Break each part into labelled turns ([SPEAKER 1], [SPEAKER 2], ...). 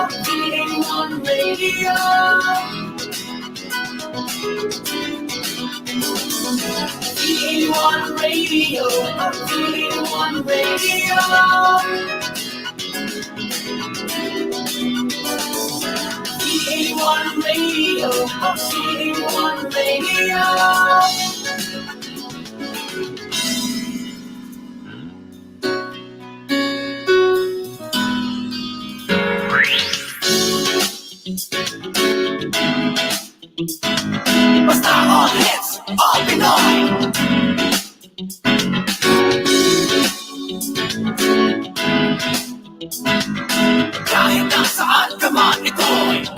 [SPEAKER 1] PA1 Radio. PA1 Radio. PA1 Radio. PA1 Radio. PA1 Radio. Basta all hits, all Pinoy. Kahit nasaan ka man, ito'y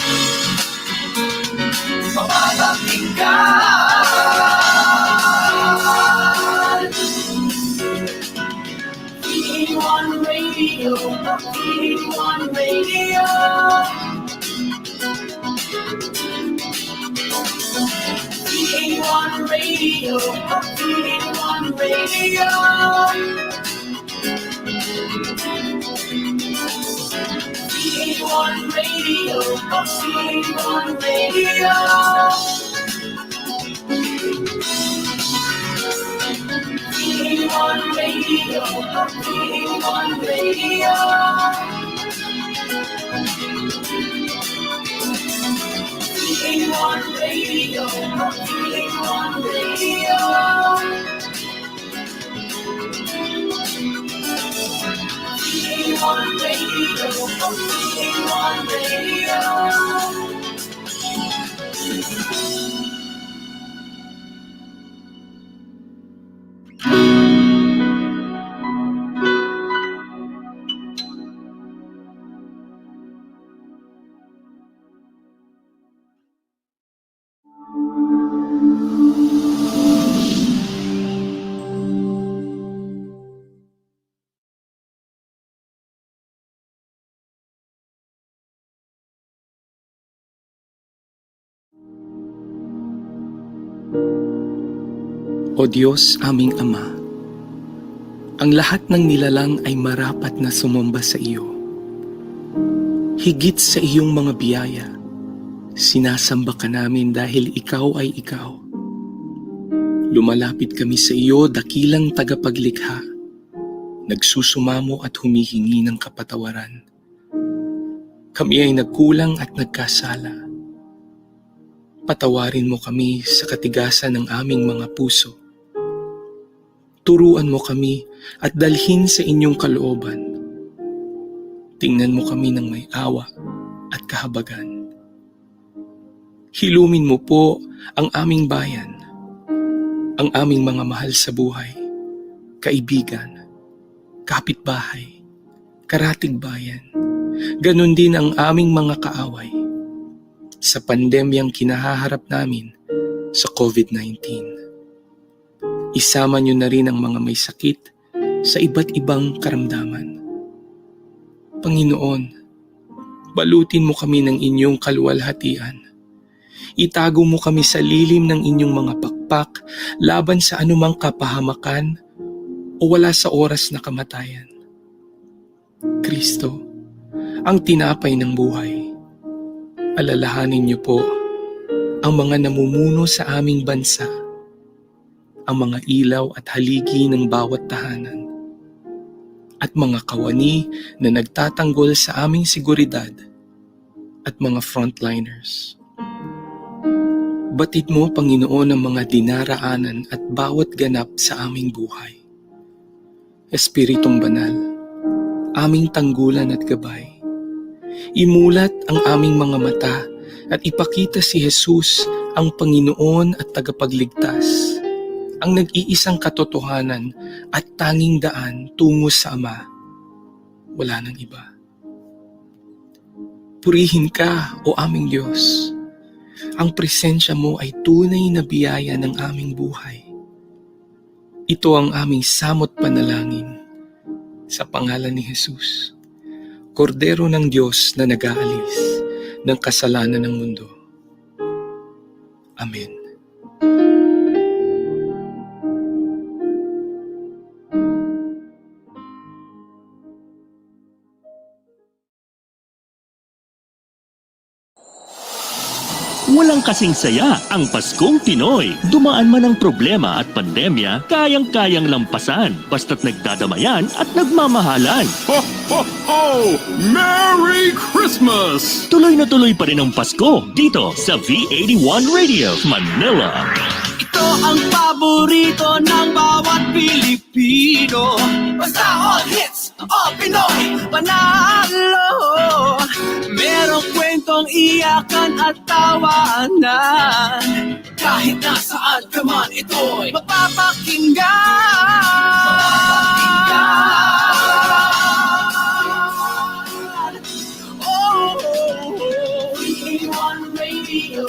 [SPEAKER 1] mapapakinggan. PA1 Radio, PA1 Radio. PA1 Radio, PA1 Radio. PA1 Radio, PA1 Radio. PA1 Radio, PA1 Radio. PA1 Radio, PA1 Radio. PA1 Radio, PA1 Radio.
[SPEAKER 2] O Diyos aming Ama, ang lahat ng nilalang ay marapat na sumamba sa iyo. Higit sa iyong mga biyaya, sinasamba ka namin dahil ikaw ay ikaw. Lumalapit kami sa iyo, dakilang tagapaglikha, nagsusumamo at humihingi ng kapatawaran. Kami ay nagkulang at nagkasala. Patawarin mo kami sa katigasan ng aming mga puso. Turuan mo kami at dalhin sa inyong kalooban. Tingnan mo kami ng may awa at kahabagan. Hilumin mo po ang aming bayan, ang aming mga mahal sa buhay, kaibigan, kapitbahay, karatig bayan, ganon din ang aming mga kaaway sa pandemyang kinahaharap namin sa COVID-19. Isama niyo na rin ang mga may sakit sa iba't ibang karamdaman. Panginoon, balutin mo kami ng inyong kaluwalhatian. Itago mo kami sa lilim ng inyong mga pakpak laban sa anumang kapahamakan o wala sa oras na kamatayan. Kristo, ang tinapay ng buhay, alalahanin niyo po ang mga namumuno sa aming bansa, ang mga ilaw at haligi ng bawat tahanan, at mga kawani na nagtatanggol sa aming seguridad at mga frontliners. Batid mo, Panginoon, ang mga dinaraanan at bawat ganap sa aming buhay. Espiritong Banal, aming tanggulan at gabay, imulat ang aming mga mata at ipakita si Jesus ang Panginoon at tagapagligtas, ang nag-iisang katotohanan at tanging daan tungo sa Ama. Wala nang iba. Purihin ka, O aming Diyos. Ang presensya mo ay tunay na biyaya ng aming buhay. Ito ang aming samot panalangin sa pangalan ni Jesus, Kordero ng Diyos na nag-aalis ng kasalanan ng mundo. Amen.
[SPEAKER 3] Walang kasing saya ang Paskong Pinoy. Dumaan man ang problema at pandemya, kayang-kayang lampasan. Basta't nagdadamayan at nagmamahalan.
[SPEAKER 4] Ho, ho, ho! Merry Christmas!
[SPEAKER 3] Tuloy na tuloy pa rin ang Pasko dito sa V81 Radio, Manila.
[SPEAKER 5] Ito ang paborito ng bawat Pilipino. Basta all hits, all Pinoy, panalo. Merong kwentong iyakan at tawanan. Kahit nasaan ka man, ito'y mapapakinggan. Oh,
[SPEAKER 1] V81 Radio,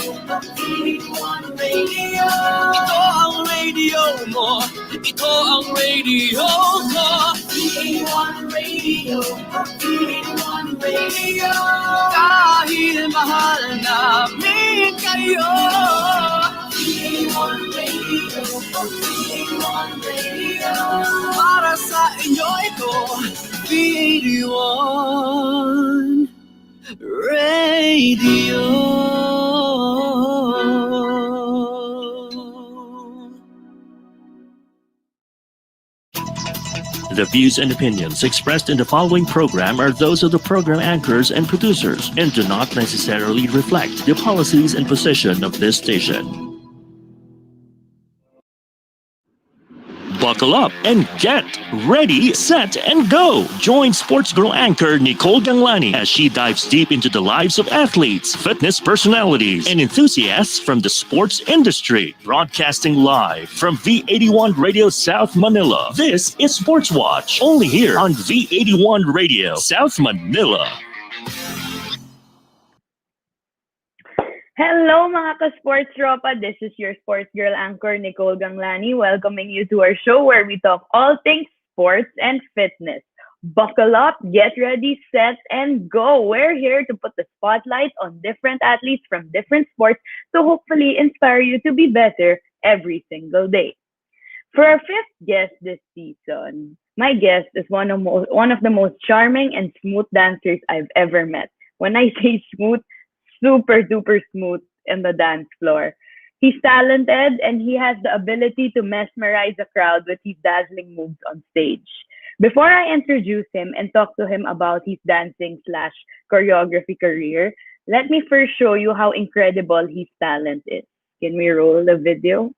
[SPEAKER 1] V81 Radio.
[SPEAKER 5] ito ang radio mo, ito ang radio ko.
[SPEAKER 1] V81 Radio, V81 Radio.
[SPEAKER 5] Dahil mahal namin kayo.
[SPEAKER 1] V81 Radio, V81 Radio.
[SPEAKER 5] Para sa inyo ito, V81 Radio.
[SPEAKER 3] The views and opinions expressed in the following program are those of the program anchors and producers and do not necessarily reflect the policies and position of this station. Buckle up and get ready, set, and go. Join sports girl anchor Nicole Ganglani as she dives deep into the lives of athletes, fitness personalities, and enthusiasts from the sports industry. Broadcasting live from V81 Radio South Manila. This is Sportswatch, only here on V81 Radio South Manila.
[SPEAKER 6] Hello mga ka-sports tropa, this is your sports girl anchor Nicole Ganglani welcoming you to our show where we talk all things sports and fitness. Buckle up, get ready, set, and go. We're here to put the spotlight on different athletes from different sports to hopefully inspire you to be better every single day. For our fifth guest this season, my guest is one of the most charming and smooth dancers I've ever met. When I say smooth, super duper smooth in the dance floor. He's talented and he has the ability to mesmerize a crowd with his dazzling moves on stage. Before I introduce him and talk to him about his dancing/choreography career, let me first show you how incredible his talent is. Can we roll the video?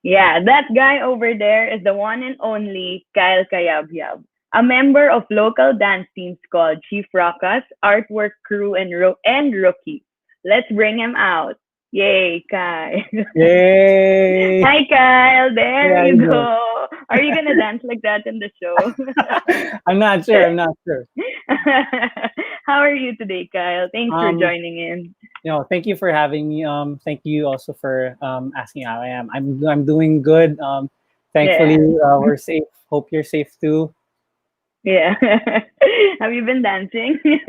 [SPEAKER 6] Yeah, that guy over there is the one and only Cayabyab, a member of local dance teams called Chief Rockas, Artwork Crew, and Rookie. Let's bring him out. Yay, Kai.
[SPEAKER 7] Yay!
[SPEAKER 6] Hi, Kyle. There
[SPEAKER 7] Yeah,
[SPEAKER 6] you
[SPEAKER 7] you
[SPEAKER 6] go. Are you going to dance like that in the show?
[SPEAKER 7] I'm not sure. I'm not sure.
[SPEAKER 6] How are you today, Kyle? Thanks for joining in.
[SPEAKER 7] Thank you for having me. Thank you also for asking how I am. I'm doing good. Thankfully, we're safe. Hope you're safe too.
[SPEAKER 6] Yeah. Have you been dancing? Did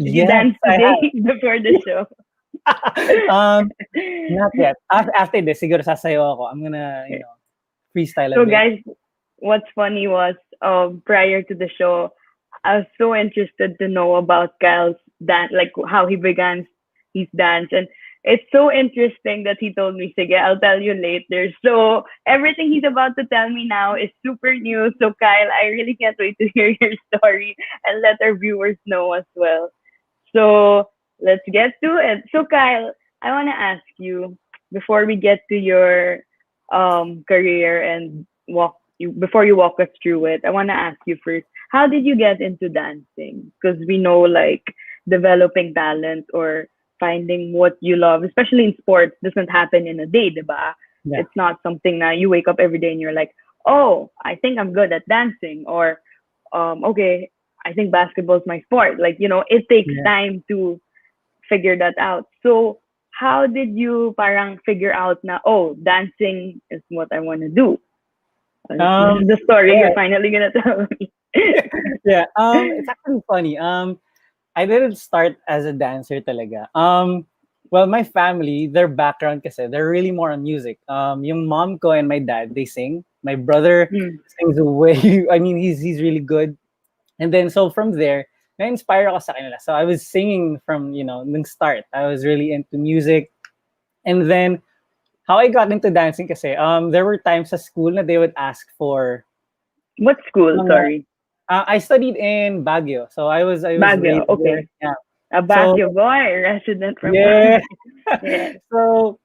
[SPEAKER 6] you
[SPEAKER 7] Yes,
[SPEAKER 6] dance
[SPEAKER 7] I have.
[SPEAKER 6] today before the show?
[SPEAKER 7] Not yet. After this, siguro sasayaw ako. I'm gonna, freestyle a
[SPEAKER 6] So
[SPEAKER 7] bit.
[SPEAKER 6] guys, what's funny was prior to the show, I was so interested to know about Kyle's dance, like how he began his dance. And it's so interesting that he told me, sige, I'll tell you later. So everything he's about to tell me now is super new. So Kyle, I really can't wait to hear your story and let our viewers know as well. So let's get to it. So Kyle, I want to ask you before we get to your career and before you walk us through it. I want to ask you first, how did you get into dancing? Because we know like developing talent or finding what you love, especially in sports, doesn't happen in a day, diba?
[SPEAKER 7] Yeah.
[SPEAKER 6] It's not something that you wake up every day and you're like, oh, I think I'm good at dancing, or okay, I think basketball is my sport. Like, it takes
[SPEAKER 7] Yeah.
[SPEAKER 6] time to figure that out. So, how did you parang figure out na, oh, dancing is what I want to do? This is the story
[SPEAKER 7] Yeah.
[SPEAKER 6] you're finally gonna tell me.
[SPEAKER 7] Yeah. It's actually funny. I didn't start as a dancer talaga. Well, my family, their background kasi, they're really more on music. Yung mom ko and my dad, they sing. My brother
[SPEAKER 6] Mm,
[SPEAKER 7] sings way, I mean, he's really good. And then, so from there, na-inspire ako sa kanila. So I was singing from, nung start. I was really into music. And then, how I got into dancing kasi, there were times sa school na they would ask for
[SPEAKER 6] what school?
[SPEAKER 7] mga,
[SPEAKER 6] Sorry.
[SPEAKER 7] I studied in Baguio. So I was
[SPEAKER 6] Baguio.
[SPEAKER 7] raised there.
[SPEAKER 6] Okay.
[SPEAKER 7] Yeah.
[SPEAKER 6] A
[SPEAKER 7] So,
[SPEAKER 6] Baguio boy, resident from
[SPEAKER 7] yeah.
[SPEAKER 6] Baguio. Yeah.
[SPEAKER 7] So,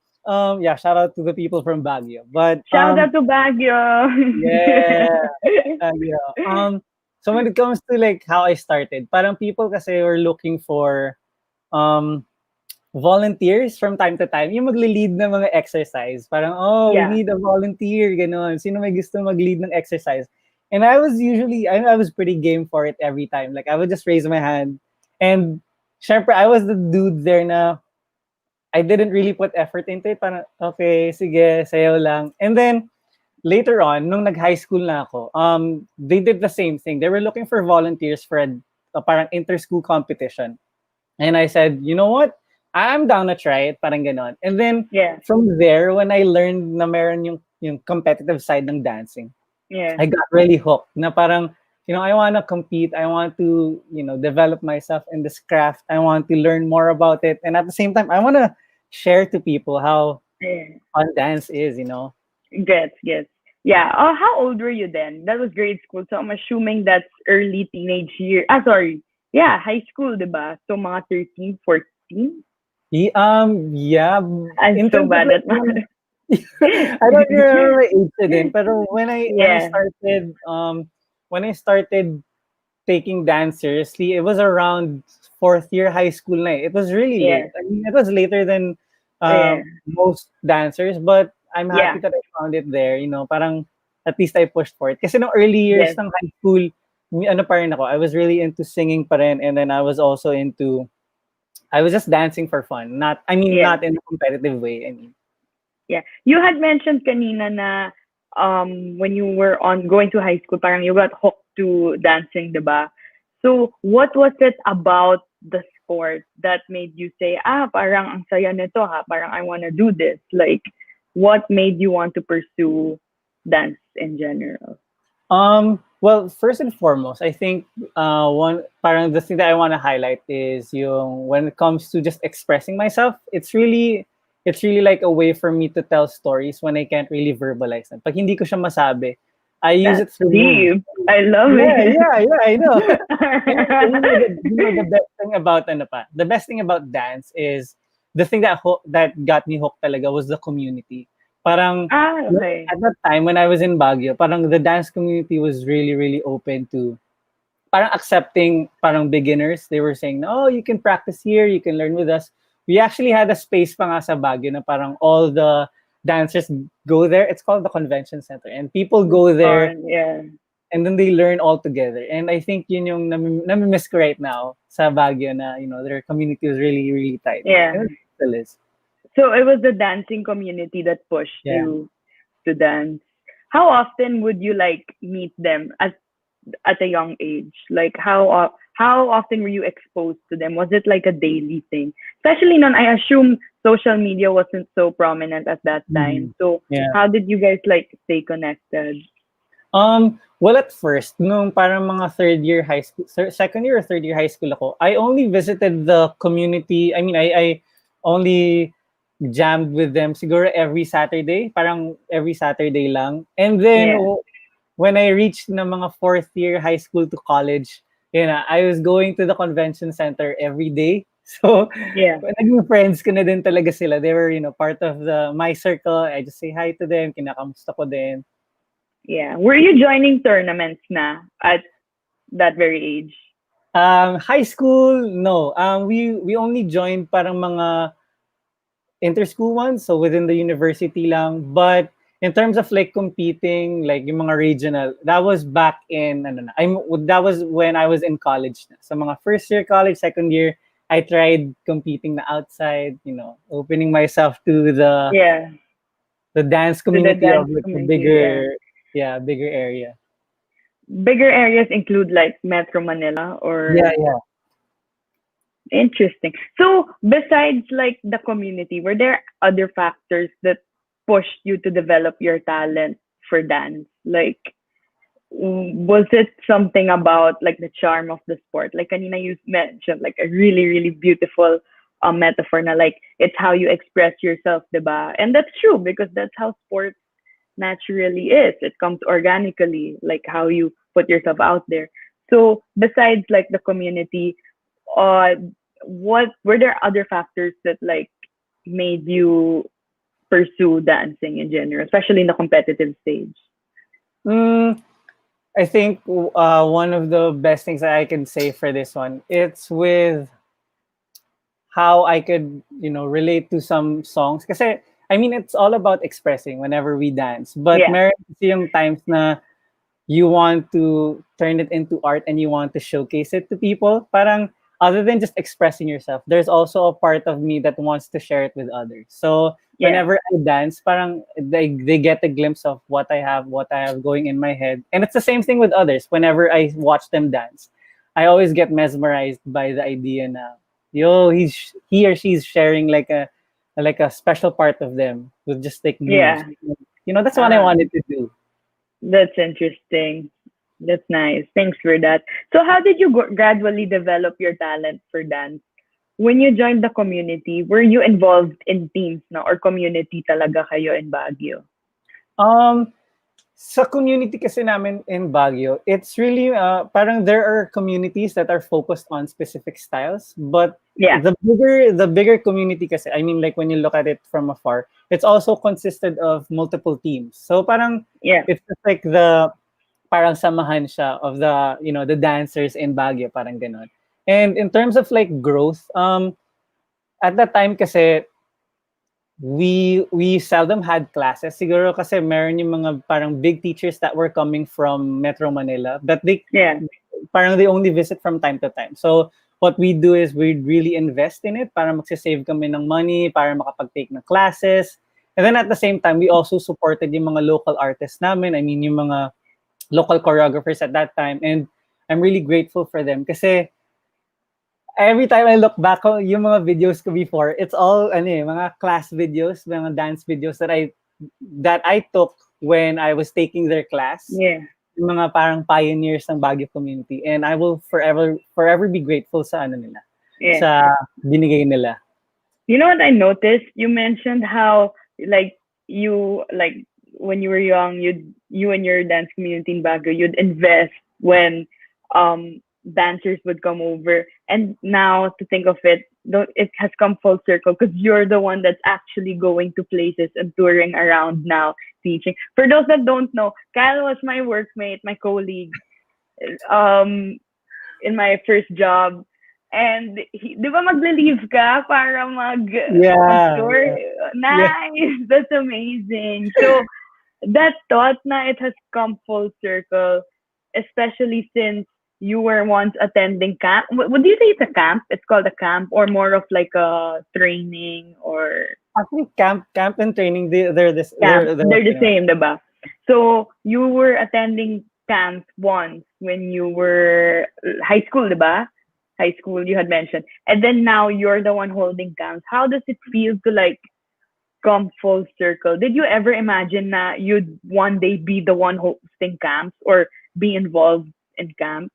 [SPEAKER 7] yeah, shout out to the people from Baguio. But,
[SPEAKER 6] Shout out to Baguio.
[SPEAKER 7] yeah, Baguio. So when it comes to like how I started, parang people kasi were looking for, um, volunteers from time to time. Yung magli-lead ng mga exercise. Parang, oh, we
[SPEAKER 6] Yeah.
[SPEAKER 7] need a volunteer, gano'n. Sino may gusto mag-lead ng exercise? And I was usually, I was pretty game for it every time. Like, I would just raise my hand. And, syempre, I was the dude there na I didn't really put effort into it. Parang, okay, sige, sayaw lang. And then, later on, nung nag-high school na ako, they did the same thing. They were looking for volunteers for a parang inter-school competition. And I said, you know what? I'm down to try it, parang ganon. And then
[SPEAKER 6] Yeah.
[SPEAKER 7] from there, when I learned na meron yung competitive side ng dancing,
[SPEAKER 6] Yeah.
[SPEAKER 7] I got really hooked. Na parang, I want to compete. I want to, develop myself in this craft. I want to learn more about it. And at the same time, I want to share to people how
[SPEAKER 6] Yeah.
[SPEAKER 7] fun dance is,
[SPEAKER 6] Gets. Yeah. Oh, how old were you then? That was grade school. So I'm assuming that's early teenage year. Sorry. Yeah, high school, diba? So mga 13, 14?
[SPEAKER 7] Yeah.
[SPEAKER 6] I'm
[SPEAKER 7] In
[SPEAKER 6] so
[SPEAKER 7] terms of
[SPEAKER 6] bad
[SPEAKER 7] like,
[SPEAKER 6] at math.
[SPEAKER 7] I don't remember my age din, pero when I
[SPEAKER 6] Yeah.
[SPEAKER 7] started taking dance seriously, it was around fourth year high school na eh. It was really
[SPEAKER 6] Yeah.
[SPEAKER 7] late. I mean, it was later than
[SPEAKER 6] Yeah.
[SPEAKER 7] most dancers, but I'm happy
[SPEAKER 6] Yeah.
[SPEAKER 7] that I found it there. Parang at least I pushed for it. Kasi no early years
[SPEAKER 6] Yes.
[SPEAKER 7] ng high school, ano pa rin ako, I was really into singing pa rin, and then I was just dancing for fun.
[SPEAKER 6] Yeah.
[SPEAKER 7] Not in a competitive way.
[SPEAKER 6] Yeah. You had mentioned kanina na when you were going to high school, parang you got hooked to dancing, diba? So, what was it about the sport that made you say, parang ang saya nito ha, parang I want to do this? Like, what made you want to pursue dance in general?
[SPEAKER 7] Well, first and foremost, I think the thing that I want to highlight is when it comes to just expressing myself, it's really like a way for me to tell stories when I can't really verbalize them. Pag hindi ko siya masabi, I use it
[SPEAKER 6] That's
[SPEAKER 7] through
[SPEAKER 6] deep.
[SPEAKER 7] movies.
[SPEAKER 6] I love it.
[SPEAKER 7] Yeah, I know. The best thing about the best thing about dance is the thing that got me hooked talaga was the community. Parang
[SPEAKER 6] Okay.
[SPEAKER 7] at that time when I was in Baguio, parang the dance community was really, really open to parang accepting parang beginners. They were saying, oh, you can practice here, you can learn with us. We actually had a space pa nga sa Baguio na parang all the dancers go there. It's called the convention center, and people go there
[SPEAKER 6] Fun, yeah.
[SPEAKER 7] and then they learn all together. And I think yun yung nami-miss ko right now sa Baguio na, their community is really, really tight.
[SPEAKER 6] Yeah.
[SPEAKER 7] And it still is.
[SPEAKER 6] So it was the dancing community that pushed
[SPEAKER 7] Yeah.
[SPEAKER 6] you to dance. How often would you like meet them at a young age? Like how often were you exposed to them? Was it like a daily thing? Especially when I assume social media wasn't so prominent at that time. So
[SPEAKER 7] Yeah.
[SPEAKER 6] how did you guys like stay connected?
[SPEAKER 7] Well, at first, nung parang mga second year or third year high school ako, I only visited the community. I mean, I only jammed with them siguro every Saturday, parang every Saturday lang. And then
[SPEAKER 6] Yeah.
[SPEAKER 7] when I reached na mga fourth year high school to college, I was going to the convention center every day. So,
[SPEAKER 6] Yeah.
[SPEAKER 7] naging friends ko na din talaga sila. They were, part of my circle. I just say hi to them, kinakamusta ko din.
[SPEAKER 6] Yeah. Were you joining tournaments na at that very age?
[SPEAKER 7] High school, no. We only joined parang mga inter-school ones, so within the university lang. But in terms of like competing, like yung mga regional, that was back in, ano na, that was when I was in college na. So mga first year college, second year, I tried competing na outside, opening myself to
[SPEAKER 6] Yeah.
[SPEAKER 7] the dance
[SPEAKER 6] To the
[SPEAKER 7] community of
[SPEAKER 6] dance
[SPEAKER 7] like the
[SPEAKER 6] community. Yeah.
[SPEAKER 7] bigger area.
[SPEAKER 6] Bigger areas include like Metro Manila or
[SPEAKER 7] Yeah.
[SPEAKER 6] interesting. So besides like the community, were there other factors that pushed you to develop your talent for dance? Like was it something about like the charm of the sport? Like kanina you mentioned like a really really beautiful metaphor na like it's how you express yourself, diba? And that's true because that's how sports naturally is. It comes organically, like how you put yourself out there. So besides like the community, uh, what were there other factors that like made you pursue dancing in general, especially in the competitive stage?
[SPEAKER 7] Mm, I think one of the best things that I can say for this one, it's with how I could, relate to some songs. Kasi, I mean, it's all about expressing whenever we dance. But
[SPEAKER 6] Yeah,
[SPEAKER 7] meron kasi yung times na you want to turn it into art and you want to showcase it to people. Parang, other than just expressing yourself, there's also a part of me that wants to share it with others. So,
[SPEAKER 6] yeah,
[SPEAKER 7] whenever I dance, parang they get a glimpse of what I have going in my head. And it's the same thing with others. Whenever I watch them dance, I always get mesmerized by the idea na, yo, he or she's sharing like a special part of them with just like moves.
[SPEAKER 6] yeah.
[SPEAKER 7] That's what I
[SPEAKER 6] Uh,
[SPEAKER 7] wanted to do.
[SPEAKER 6] that's interesting. That's nice. Thanks for that. So, how did you gradually develop your talent for dance? When you joined the community, were you involved in teams na or community talaga kayo in Baguio?
[SPEAKER 7] Um, Sa community kasi namin in Baguio, it's really parang there are communities that are focused on specific styles, but
[SPEAKER 6] Yeah,
[SPEAKER 7] the bigger community kasi, I mean like when you look at it from afar, it's also consisted of multiple teams. So parang
[SPEAKER 6] yeah,
[SPEAKER 7] it's just like the parang samahan siya of the dancers in Baguio, parang ganon. And in terms of like growth, at that time kasi we seldom had classes. Siguro kasi meron yung mga parang big teachers that were coming from Metro Manila, but
[SPEAKER 6] yeah,
[SPEAKER 7] they only visit from time to time. So what we do is we really invest in it para magsasave kami ng money, para makapag-take ng classes. And then at the same time, we also supported yung mga local artists namin. I mean, yung mga local choreographers at that time. And I'm really grateful for them kasi every time I look back on yung mga videos ko before, it's all mga class videos, mga dance videos that I took when I was taking their class.
[SPEAKER 6] yeah.
[SPEAKER 7] Yung mga parang pioneers ng Baguio community, and I will forever be grateful sa nila.
[SPEAKER 6] Yeah.
[SPEAKER 7] Sa binigay nila.
[SPEAKER 6] You know what I noticed? You mentioned how like you like when you were young, you and your dance community in Baguio, you'd invest when dancers would come over. And now to think of it, it has come full circle because you're the one that's actually going to places and touring around now teaching. For those that don't know, Kyle was my workmate, my colleague, in my first job. And di ba magle-leave ka para mag-tour? Nice! That's amazing. So, that thought na it has come full circle, especially since you were once attending camp. Would you say it's a camp? It's called a camp or more of like a training or...
[SPEAKER 7] Actually, camp and training, they're the
[SPEAKER 6] same, diba? So, you were attending camp once when you were high school, diba? High school, you had mentioned. And then now you're the one holding camps. How does it feel to like come full circle? Did you ever imagine that you'd one day be the one hosting camps or be involved in camp?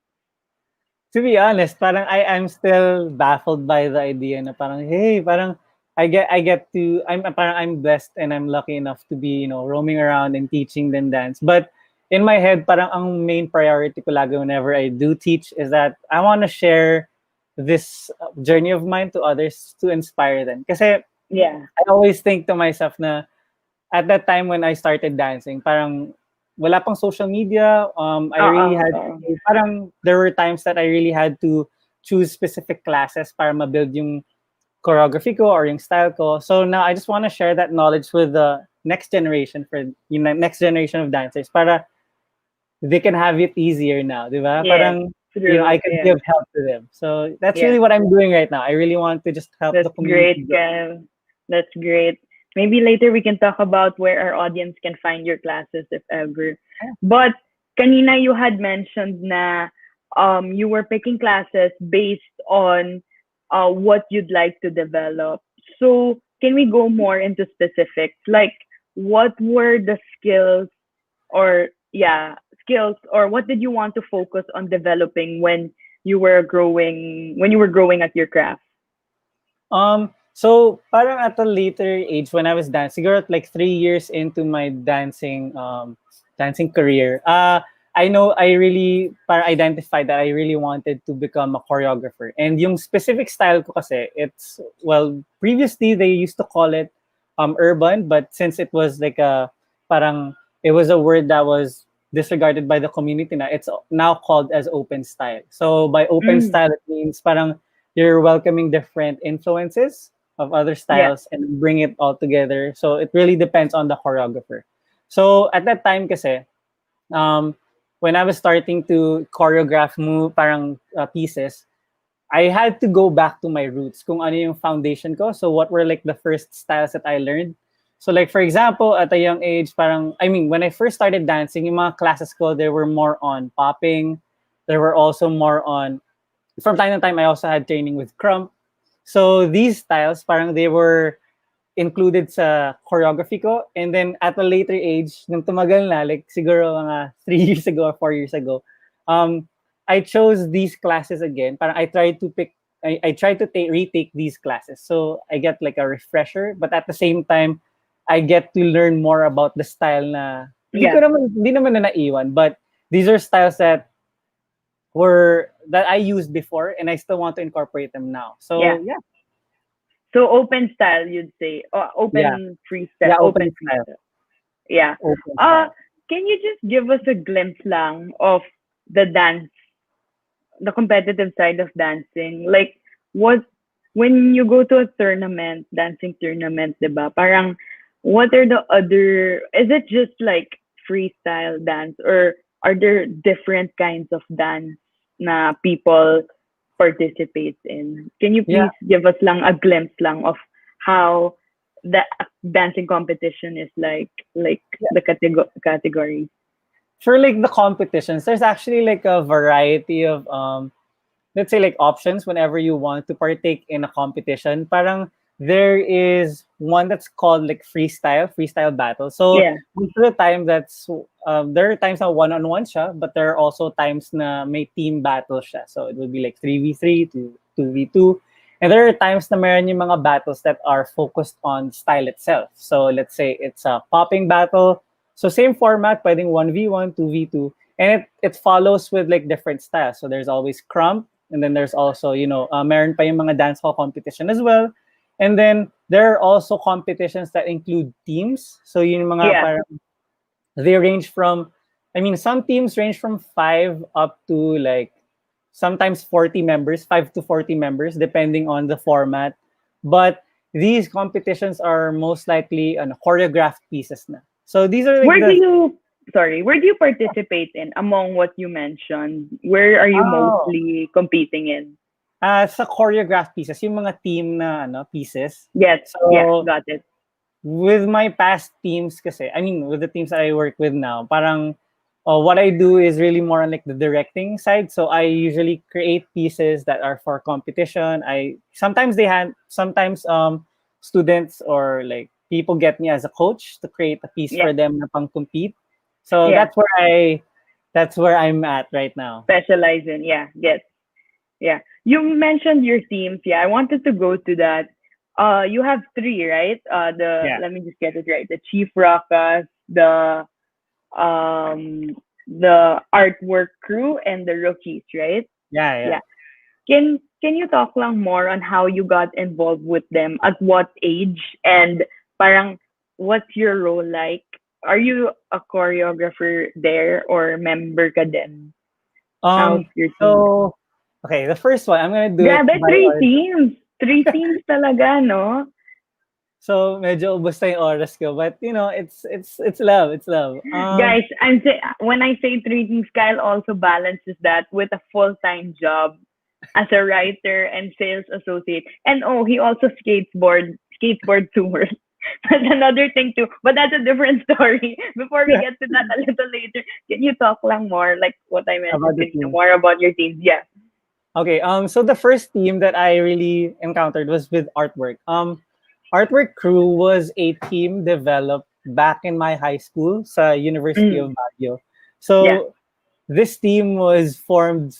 [SPEAKER 7] To be honest, parang I'm still baffled by the idea na parang, hey, parang I'm blessed and I'm lucky enough to be, roaming around and teaching them dance. But in my head, parang ang main priority ko lagi whenever I do teach is that I want to share this journey of mine to others to inspire them. Kasi
[SPEAKER 6] Yeah.
[SPEAKER 7] I always think to myself na at that time when I started dancing, parang wala pang social media. I really had parang there were times that I really had to choose specific classes para ma-build yung choreography ko or yung style ko. So now I just want to share that knowledge with the next generation for next generation of dancers para they can have it easier now, di ba?
[SPEAKER 6] Yes,
[SPEAKER 7] Parang
[SPEAKER 6] true.
[SPEAKER 7] I could
[SPEAKER 6] Yeah.
[SPEAKER 7] give help to them. So that's
[SPEAKER 6] Yeah.
[SPEAKER 7] really what I'm doing right now. I really want to just help
[SPEAKER 6] That's
[SPEAKER 7] the community.
[SPEAKER 6] great, Kev. That's great. Maybe later we can talk about where our audience can find your classes if ever. But kanina you had mentioned na you were picking classes based on what you'd like to develop. So can we go more into specifics? Like what were the or skills or what did you want to focus on developing when you were growing at your craft?
[SPEAKER 7] So parang at a later age when I was dancing, siguro at like 3 years into my dancing career, I know I really para identified that I really wanted to become a choreographer. And yung specific style ko kasi, it's well previously they used to call it urban, but since it was like parang it was a word that was disregarded by the community na, it's now called as open style. So by open style it means parang you're welcoming different influences of other styles and bring it all together. So it really depends on the choreographer. So at that time kasi, when I was starting to choreograph pieces, I had to go back to my roots, kung ano yung foundation ko. So what were like the first styles that I learned? So like for example, at a young age, when I first started dancing, yung mga classes ko, they were more on popping. There were also more on, from time to time, I also had training with crump. So these styles, parang they were included sa choreography ko. And then at a later age, nung tumagal na, like siguro mga 3 years ago or 4 years ago, I chose these classes again. Parang I tried to retake these classes. So I get like a refresher, but at the same time, I get to learn more about the style na hindi naman na naiwan, but these are styles that I used before and I still want to incorporate them now. So yeah.
[SPEAKER 6] So open style, you'd say, or open freestyle.
[SPEAKER 7] Yeah, open style.
[SPEAKER 6] Yeah.
[SPEAKER 7] Open style.
[SPEAKER 6] Can you just give us a glimpse lang of the the competitive side of dancing? Like when you go to a dancing tournament, diba? Parang what are the other? Is it just like freestyle dance, or are there different kinds of dance na people participate in? Can you please give us lang a glimpse lang of how the dancing competition is like the categories?
[SPEAKER 7] For like the competitions, there's actually like a variety of let's say like options whenever you want to partake in a competition. Parang there is one that's called like freestyle battle. So most of the time there are times na one-on-one siya, but there are also times na may team battle siya. So it would be like 3v3 to 2v2. And there are times na meron yung mga battles that are focused on style itself. So let's say it's a popping battle. So same format, pwedeng 1v1, 2v2. And it follows with like different styles. So there's always crump, and then there's also, meron pa yung mga dancehall competition as well. And then there are also competitions that include teams. So yung mga parang they range from, some teams range from 5 up to like sometimes 40 members, 5 to 40 members, depending on the format. But these competitions are most likely choreographed pieces na. So these are like
[SPEAKER 6] where do you participate in among what you mentioned? Where are you mostly competing in?
[SPEAKER 7] Sa choreographed pieces, yung mga team na pieces.
[SPEAKER 6] Yes,
[SPEAKER 7] so,
[SPEAKER 6] got it.
[SPEAKER 7] With my past teams kasi, with the teams that I work with now, parang what I do is really more on like the directing side. So I usually create pieces that are for competition. Sometimes students or like people get me as a coach to create a piece for them na pang compete. So that's where I'm at right now.
[SPEAKER 6] Specialize in, yes. Yeah. You mentioned your teams. I wanted to go to that. You have 3, right? Let me just get it right. The Chief Rockas, the the artwork crew and the rookies, right?
[SPEAKER 7] Yeah.
[SPEAKER 6] Yeah. Can you talk lang more on how you got involved with them? At what age? And parang what's your role like? Are you a choreographer there or member ka din? How's
[SPEAKER 7] Um,
[SPEAKER 6] your team?
[SPEAKER 7] so, okay, the first one, I'm gonna do it
[SPEAKER 6] Grabe,
[SPEAKER 7] by
[SPEAKER 6] three
[SPEAKER 7] order.
[SPEAKER 6] teams. Three teams talaga, no?
[SPEAKER 7] So, medyo ubos na yung oras ko. But, it's love. It's love.
[SPEAKER 6] Guys, when I say three teams, Kyle also balances that with a full-time job as a writer and sales associate. And oh, he also skateboard tours. That's another thing too. But that's a different story. Before we get to that a little later, can you talk lang more, like what I
[SPEAKER 7] About
[SPEAKER 6] mentioned,
[SPEAKER 7] the
[SPEAKER 6] can you
[SPEAKER 7] team.
[SPEAKER 6] more about your teams? Yeah.
[SPEAKER 7] Okay, so the first team that I really encountered was with Artwork. Artwork Crew was a team developed back in my high school sa University
[SPEAKER 6] Mm,
[SPEAKER 7] of Baguio.
[SPEAKER 6] yeah.
[SPEAKER 7] So this team was formed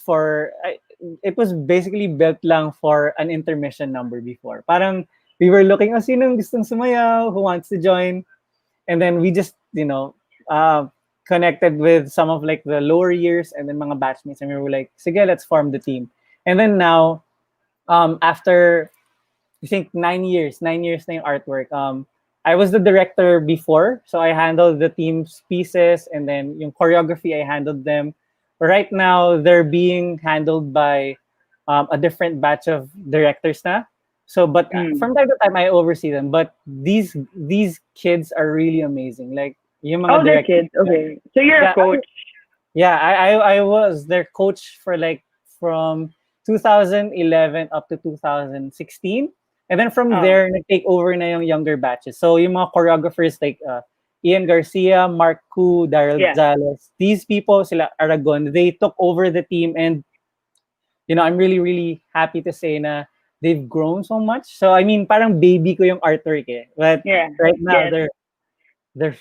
[SPEAKER 7] it was basically built lang for an intermission number before. Parang we were looking, sinong gustong sumayaw, who wants to join? And then we just, connected with some of like the lower years and then mga batchmates, and we were like, sige, let's form the team. And then now, after I think 9 years na yung artwork. I was the director before, so I handled the team's pieces, and then yung choreography, I handled them. Right now, they're being handled by a different batch of directors na. So, but
[SPEAKER 6] Mm.
[SPEAKER 7] from time to time, I oversee them. But these kids are really amazing. Like yung mga
[SPEAKER 6] Oh, they're
[SPEAKER 7] directors.
[SPEAKER 6] kids. Okay. So you're a
[SPEAKER 7] Yeah,
[SPEAKER 6] coach.
[SPEAKER 7] I was their coach for like from 2011 up to 2016. And then from
[SPEAKER 6] Oh,
[SPEAKER 7] there, nag-take over na yung younger batches. So yung mga choreographers like Ian Garcia, Mark Koo, Daryl
[SPEAKER 6] yeah.
[SPEAKER 7] Zales, these people, sila Aragon, they took over the team. And, I'm really, really happy to say na they've grown so much. So, I mean, parang baby ko yung artwork eh. But
[SPEAKER 6] Yeah.
[SPEAKER 7] right now,
[SPEAKER 6] Yes.
[SPEAKER 7] they're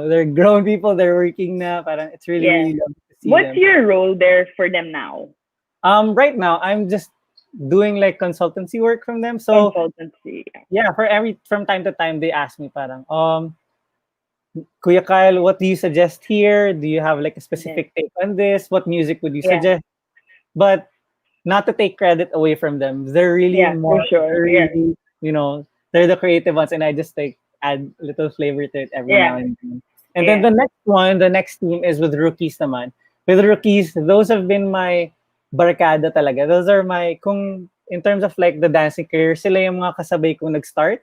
[SPEAKER 7] they're grown people, they're working na. Parang it's really,
[SPEAKER 6] Yeah.
[SPEAKER 7] really lovely to see
[SPEAKER 6] What's
[SPEAKER 7] them.
[SPEAKER 6] your role there for them now?
[SPEAKER 7] Right now, I'm just doing like consultancy work from them. So
[SPEAKER 6] Consultancy.
[SPEAKER 7] yeah, from time to time they ask me parang Kuya Kyle, what do you suggest here? Do you have like a specific take on this? What music would you
[SPEAKER 6] Yeah.
[SPEAKER 7] suggest? But not to take credit away from them. They're really
[SPEAKER 6] Yeah, for sure.
[SPEAKER 7] they're
[SPEAKER 6] Yeah.
[SPEAKER 7] really, they're the creative ones, and I just like add little flavor to it every
[SPEAKER 6] Yeah.
[SPEAKER 7] now and then. And then the next team is with rookies naman. With rookies, those have been my barkada talaga. Those are my, kung in terms of like the dancing career, sila yung mga kasabay kong nag-start.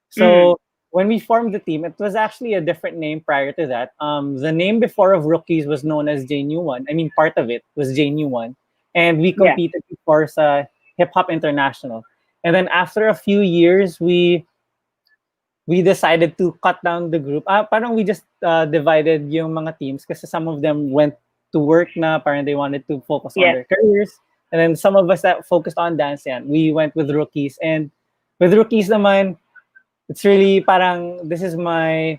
[SPEAKER 7] So when we formed the team, it was actually a different name prior to that. The name before of rookies was known as JNU1. I mean, part of it was JNU1. And we
[SPEAKER 6] Yeah.
[SPEAKER 7] competed before sa Hip Hop International. And then after a few years, we decided to cut down the group. Parang we just divided yung mga teams kasi some of them went to work na, parang they wanted to focus on
[SPEAKER 6] Yeah.
[SPEAKER 7] their careers. And then some of us that focused on dance, yan, we went with rookies. And with rookies naman, it's really parang, this is my,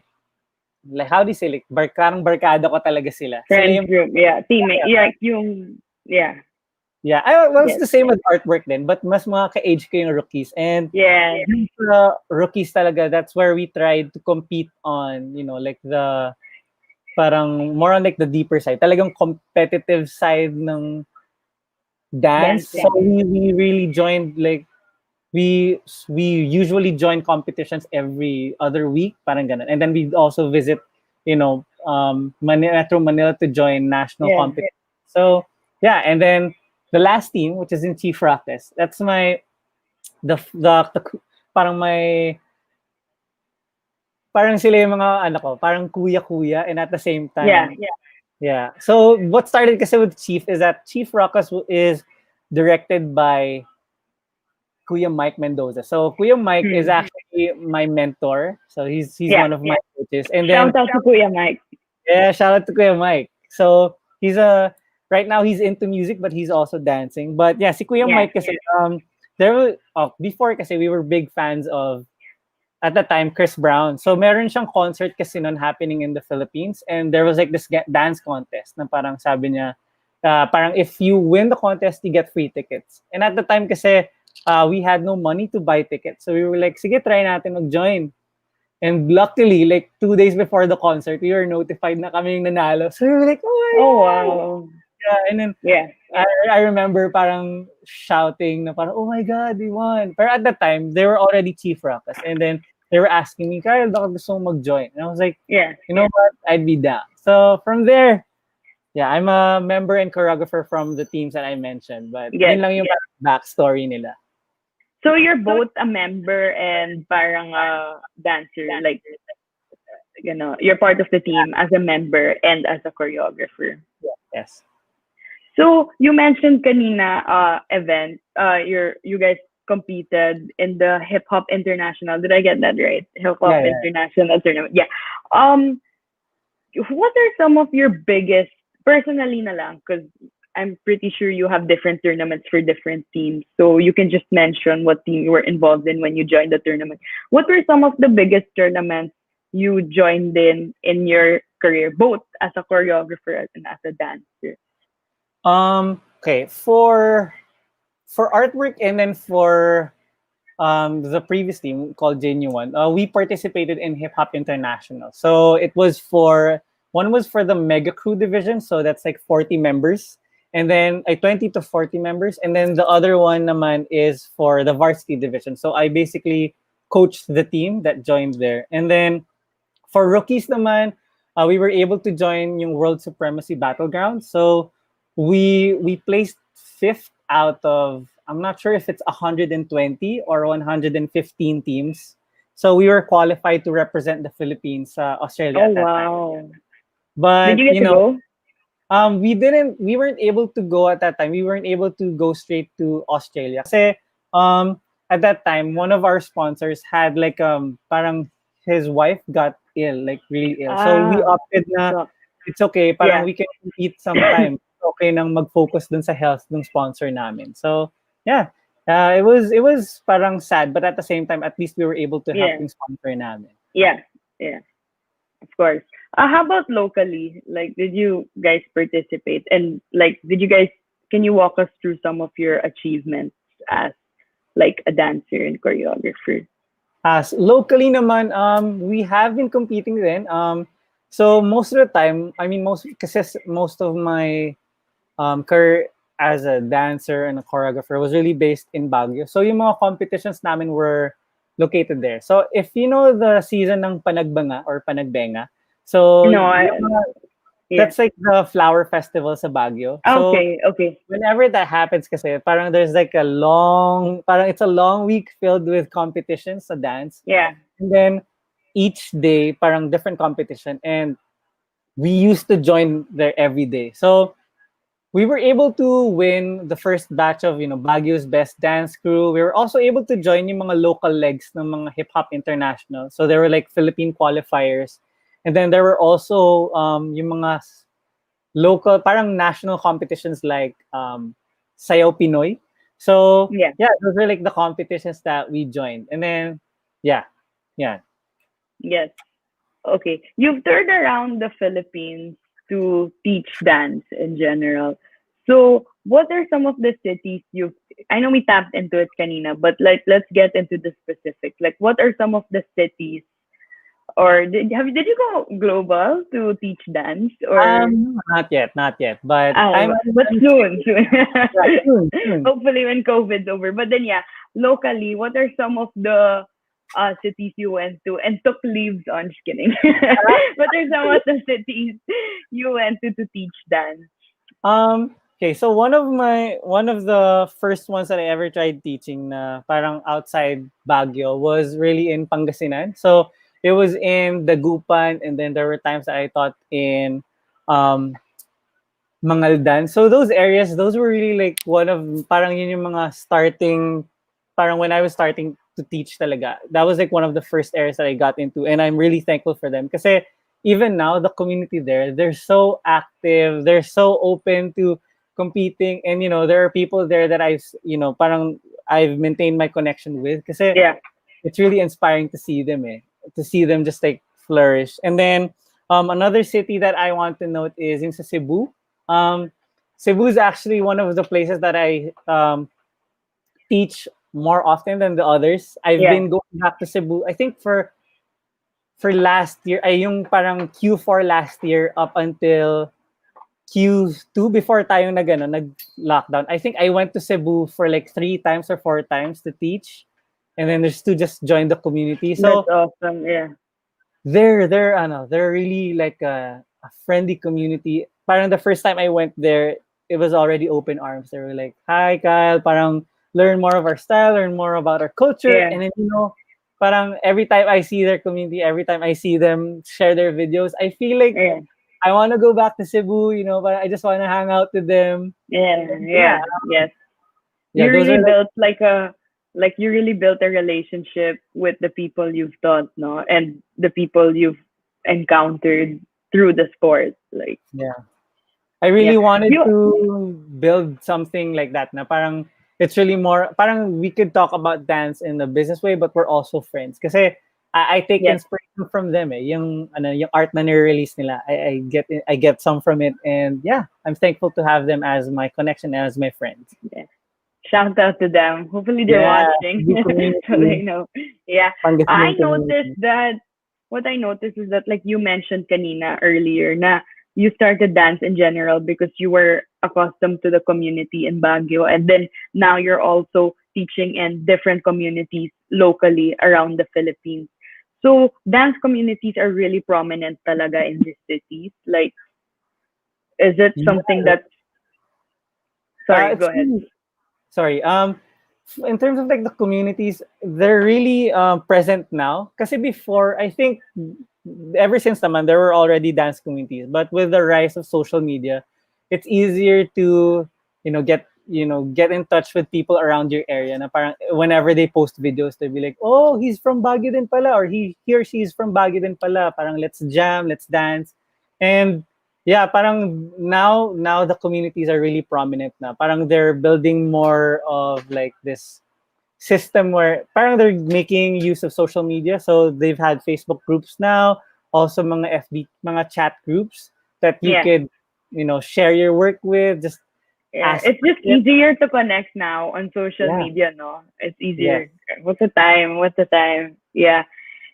[SPEAKER 7] like, how do you say, like, parang barkada ko talaga sila. Sila
[SPEAKER 6] Friends
[SPEAKER 7] yung,
[SPEAKER 6] group. Yeah. Teammate. Yeah. Yeah.
[SPEAKER 7] yeah, well, it's the same with artwork then, but mas mga ka-age ko yung rookies. And
[SPEAKER 6] Yeah.
[SPEAKER 7] yung rookies talaga, that's where we tried to compete on, like the, parang more on like the deeper side. Talagang competitive side ng dance.
[SPEAKER 6] Dancing.
[SPEAKER 7] So we really joined like, we usually join competitions every other week, parang ganun. And then we also visit, Metro Manila to join national
[SPEAKER 6] Yeah.
[SPEAKER 7] competitions. So yeah, and then the last team, which is in Chief Rockets, that's my parang my parang sila yung mga parang kuya-kuya, and at the same time,
[SPEAKER 6] Yeah.
[SPEAKER 7] yeah. So what started kasi with Chief is that Chief Rockets is directed by Kuya Mike Mendoza. So Kuya Mike is actually my mentor. So he's
[SPEAKER 6] Yeah.
[SPEAKER 7] one of my coaches. And then
[SPEAKER 6] Shout out to Kuya Mike.
[SPEAKER 7] yeah, shout out to Kuya Mike. So he's right now he's into music, but he's also dancing. But yeah, si Kuya
[SPEAKER 6] Yeah.
[SPEAKER 7] Mike kasi before kasi we were big fans of, at the time, Chris Brown. So meron siyang concert kasi nun happening in the Philippines, and there was like this dance contest na parang sabi niya, parang if you win the contest, you get free tickets. And at the time kasi we had no money to buy tickets. So we were like, sige, try natin mag-join. And luckily, like 2 days before the concert, we were notified na kami yung nanalo. So we were like, oh my
[SPEAKER 6] Oh
[SPEAKER 7] God.
[SPEAKER 6] wow.
[SPEAKER 7] Yeah, and then
[SPEAKER 6] Yeah.
[SPEAKER 7] I remember parang shouting na parang, oh my God, we won. Pero at that time, they were already Chief Rockers. And then they were asking me, Kyle, baka gusto mong mag-join. And I was like,
[SPEAKER 6] Yeah.
[SPEAKER 7] you know what? I'd be down. So from there, yeah, I'm a member and choreographer from the teams that I mentioned. But
[SPEAKER 6] Yes.
[SPEAKER 7] yun lang yung backstory nila.
[SPEAKER 6] So you're both a member and parang a dancer, like you're part of the team as a member and as a choreographer.
[SPEAKER 7] Yes.
[SPEAKER 6] So you mentioned kanina event. You guys competed in the Hip Hop International. Did I get that right? Hip Hop
[SPEAKER 7] Yeah.
[SPEAKER 6] International tournament. Yeah. What are some of your biggest personally na lang? Because I'm pretty sure you have different tournaments for different teams. So you can just mention what team you were involved in when you joined the tournament. What were some of the biggest tournaments you joined in your career, both as a choreographer and as a dancer?
[SPEAKER 7] Okay, for artwork and then for the previous team called Genuine, we participated in Hip Hop International. So it was one was for the Mega Crew division, so that's like 40 members, and then 20 to 40 members, and then the other one naman is for the varsity division. So I basically coached the team that joined there, and then for rookies naman, we were able to join yung World Supremacy Battleground. So we placed fifth out of, I'm not sure if it's 120 or 115 teams. So we were qualified to represent the Philippines sa Australia
[SPEAKER 6] Oh
[SPEAKER 7] at that time.
[SPEAKER 6] wow!
[SPEAKER 7] But
[SPEAKER 6] Did you get to go?
[SPEAKER 7] we weren't able to go at that time. We weren't able to go straight to Australia. Kasi at that time, one of our sponsors had like parang his wife got ill, like really ill. So we opted na
[SPEAKER 6] So,
[SPEAKER 7] it's okay, parang
[SPEAKER 6] yeah.
[SPEAKER 7] we can compete sometime. Okay nang mag-focus dun sa health ng sponsor namin. So yeah, it was parang sad, but at the same time, at least we were able to help
[SPEAKER 6] Yeah.
[SPEAKER 7] yung sponsor namin.
[SPEAKER 6] Yeah, of course. How about locally? Like, did you guys participate? And like, can you walk us through some of your achievements as like a dancer and choreographer?
[SPEAKER 7] As locally naman, we have been competing then. So most of the time, I mean, most of my career as a dancer and a choreographer was really based in Baguio. So yung mga competitions namin were located there. So if you know the season ng Panagbanga or Panagbenga, so
[SPEAKER 6] No, yeah.
[SPEAKER 7] that's like the flower festival sa Baguio. So
[SPEAKER 6] Okay.
[SPEAKER 7] whenever that happens kasi, parang there's like it's a long week filled with competitions sa dance.
[SPEAKER 6] Yeah.
[SPEAKER 7] And then each day, parang different competition. And we used to join there every day. So we were able to win the first batch of, Baguio's best dance crew. We were also able to join yung mga local legs ng mga Hip Hop International. So there were like Philippine qualifiers. And then there were also yung mga local, parang national competitions like Sayaw Pinoy. So
[SPEAKER 6] Yeah.
[SPEAKER 7] those were like the competitions that we joined. And then, yeah.
[SPEAKER 6] Yes. Okay. You've toured around the Philippines to teach dance in general. So, what are some of the cities I know we tapped into it kanina, but like let's get into the specifics. Like, what are some of the cities, or did you go global to teach dance, or
[SPEAKER 7] Not yet. But
[SPEAKER 6] but soon.
[SPEAKER 7] soon.
[SPEAKER 6] Hopefully when COVID's over. But then locally, what are some of the cities you went to and took leaves on? Just kidding. What are some of the cities you went to teach dance?
[SPEAKER 7] Okay, so one of the first ones that I ever tried teaching na parang outside Baguio was really in Pangasinan. So it was in Dagupan, and then there were times that I taught in Mangaldan. So those areas, those were really like one of parang yun yung mga starting, parang when I was starting to teach talaga. That was like one of the first areas that I got into, and I'm really thankful for them. Kasi even now, the community there, they're so active, they're so open to competing, and there are people there that parang I've maintained my connection with. Kasi it's really inspiring to see them, to see them just like flourish. And then another city that I want to note is in Cebu. Cebu is actually one of the places that I teach more often than the others. I've been going back to Cebu, I think for for last year, ay yung parang Q4 last year up until Q2 before tayo nag-lockdown. I think I went to Cebu for like 3 times or 4 times to teach. And then there's to just join the community.
[SPEAKER 6] That's
[SPEAKER 7] So
[SPEAKER 6] awesome. Yeah.
[SPEAKER 7] they're really like a friendly community. Parang the first time I went there, it was already open arms. They were like, "Hi, Kyle, parang learn more of our style, learn more about our culture."
[SPEAKER 6] Yeah.
[SPEAKER 7] And then parang every time I see their community, every time I see them share their videos, I feel like
[SPEAKER 6] Yeah.
[SPEAKER 7] I want to go back to Cebu, but I just want to hang out with them.
[SPEAKER 6] Yeah.
[SPEAKER 7] And
[SPEAKER 6] Yeah. Yes.
[SPEAKER 7] yeah,
[SPEAKER 6] You
[SPEAKER 7] those
[SPEAKER 6] really
[SPEAKER 7] are like
[SPEAKER 6] built you really built a relationship with the people you've taught, no, and the people you've encountered through the sport. Like,
[SPEAKER 7] yeah. I
[SPEAKER 6] yeah,
[SPEAKER 7] really wanted
[SPEAKER 6] you,
[SPEAKER 7] to build something like that. Na parang it's really more parang we could talk about dance in a business way, but we're also friends. Kasi I take
[SPEAKER 6] yes,
[SPEAKER 7] inspiration from them. Yung art na nire-release nila. I get some from it, and yeah, I'm thankful to have them as my connection, as my friends.
[SPEAKER 6] yes. Shout out to them. Hopefully they're
[SPEAKER 7] Yeah,
[SPEAKER 6] watching,
[SPEAKER 7] the
[SPEAKER 6] so they
[SPEAKER 7] community,
[SPEAKER 6] know. Yeah, I
[SPEAKER 7] Pangasinan
[SPEAKER 6] noticed
[SPEAKER 7] community.
[SPEAKER 6] that. What I noticed is that, like you mentioned kanina earlier, na you started dance in general because you were accustomed to the community in Baguio, and then now you're also teaching in different communities locally around the Philippines. So dance communities are really prominent talaga in these cities. Like, is it something
[SPEAKER 7] Yeah,
[SPEAKER 6] that? Sorry, go
[SPEAKER 7] it's
[SPEAKER 6] ahead.
[SPEAKER 7] really sorry. In terms of like the communities, they're really present now. Kasi before, I think ever since naman there were already dance communities, but with the rise of social media, it's easier to get in touch with people around your area. Na parang whenever they post videos, they'll be like, "Oh, he's from Baguio din pala," or he or she is from Baguio din pala. Parang let's jam, let's dance, and yeah, parang now the communities are really prominent na. Parang they're building more of like this system where parang they're making use of social media. So they've had Facebook groups now, also mga FB, mga chat groups that you
[SPEAKER 6] Yeah.
[SPEAKER 7] could, share your work with, just
[SPEAKER 6] Yeah,
[SPEAKER 7] ask
[SPEAKER 6] it's
[SPEAKER 7] for
[SPEAKER 6] just
[SPEAKER 7] tips.
[SPEAKER 6] easier to connect now on social
[SPEAKER 7] Yeah.
[SPEAKER 6] media, no? It's
[SPEAKER 7] Yes.
[SPEAKER 6] easier. What's the time? What's the time? Yeah.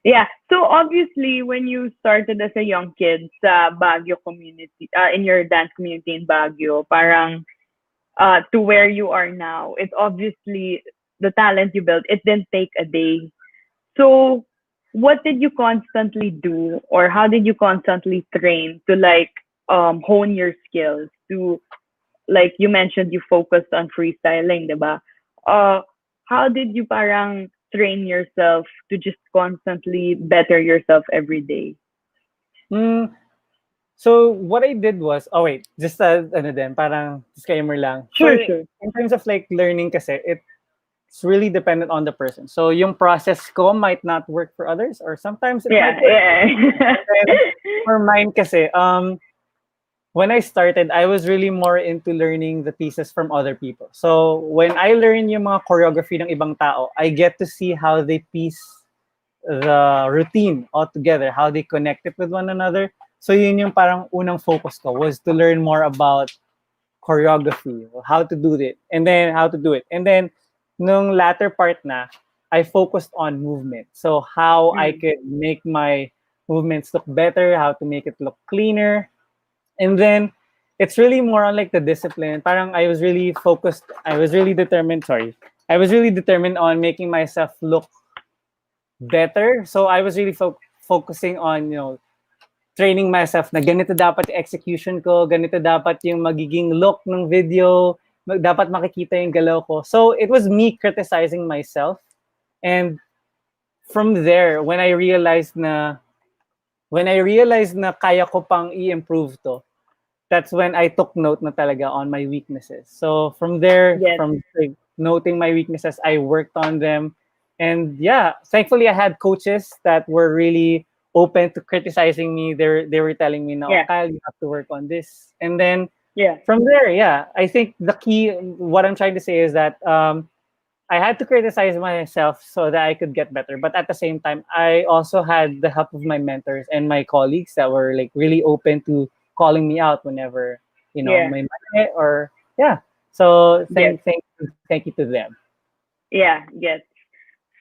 [SPEAKER 6] Yeah. So obviously, when you started as a young kid sa Baguio community, in your dance community in Baguio, parang to where you are now, it's obviously the talent you built. It didn't take a day. So what did you constantly do, or how did you constantly train to like hone your skills to, like you mentioned, you focused on freestyling, diba? Uh, how did you parang train yourself to just constantly better yourself every day?
[SPEAKER 7] Mm, so what I did was, oh wait, just ano din, parang disclaimer lang. For
[SPEAKER 6] Sure, sure.
[SPEAKER 7] in terms of like learning kasi, it's really dependent on the person. So yung process ko might not work for others, or sometimes it
[SPEAKER 6] Yeah,
[SPEAKER 7] might work.
[SPEAKER 6] yeah.
[SPEAKER 7] And then for mine kasi, when I started, I was really more into learning the pieces from other people. So when I learn yung mga choreography ng ibang tao, I get to see how they piece the routine all together, how they connect it with one another. So yun yung parang unang focus ko, was to learn more about choreography, how to do it, and then how to do it. And then nung latter part na, I focused on movement. So how I
[SPEAKER 6] Mm,
[SPEAKER 7] could make my movements look better, how to make it look cleaner. And then it's really more on like the discipline. Parang I was really focused, I was really determined, sorry. I was really determined on making myself look better. So I was really focusing on, training myself na ganito dapat yung execution ko, ganito dapat yung magiging look ng video, dapat makikita yung galaw ko. So it was me criticizing myself. And from there, when I realized na kaya ko pang i-improve to, that's when I took note na talaga on my weaknesses. So from there,
[SPEAKER 6] yes,
[SPEAKER 7] from like, noting my weaknesses, I worked on them. And yeah, thankfully I had coaches that were really open to criticizing me. They were telling me, "No,
[SPEAKER 6] yeah,
[SPEAKER 7] Kyle, you have to work on this." And then
[SPEAKER 6] yeah,
[SPEAKER 7] from there, yeah, I think the key, what I'm trying to say is that I had to criticize myself so that I could get better. But at the same time, I also had the help of my mentors and my colleagues that were like really open to calling me out whenever,
[SPEAKER 6] yeah,
[SPEAKER 7] my mali, or yeah. So
[SPEAKER 6] yes,
[SPEAKER 7] thank you to them.
[SPEAKER 6] yeah, yes.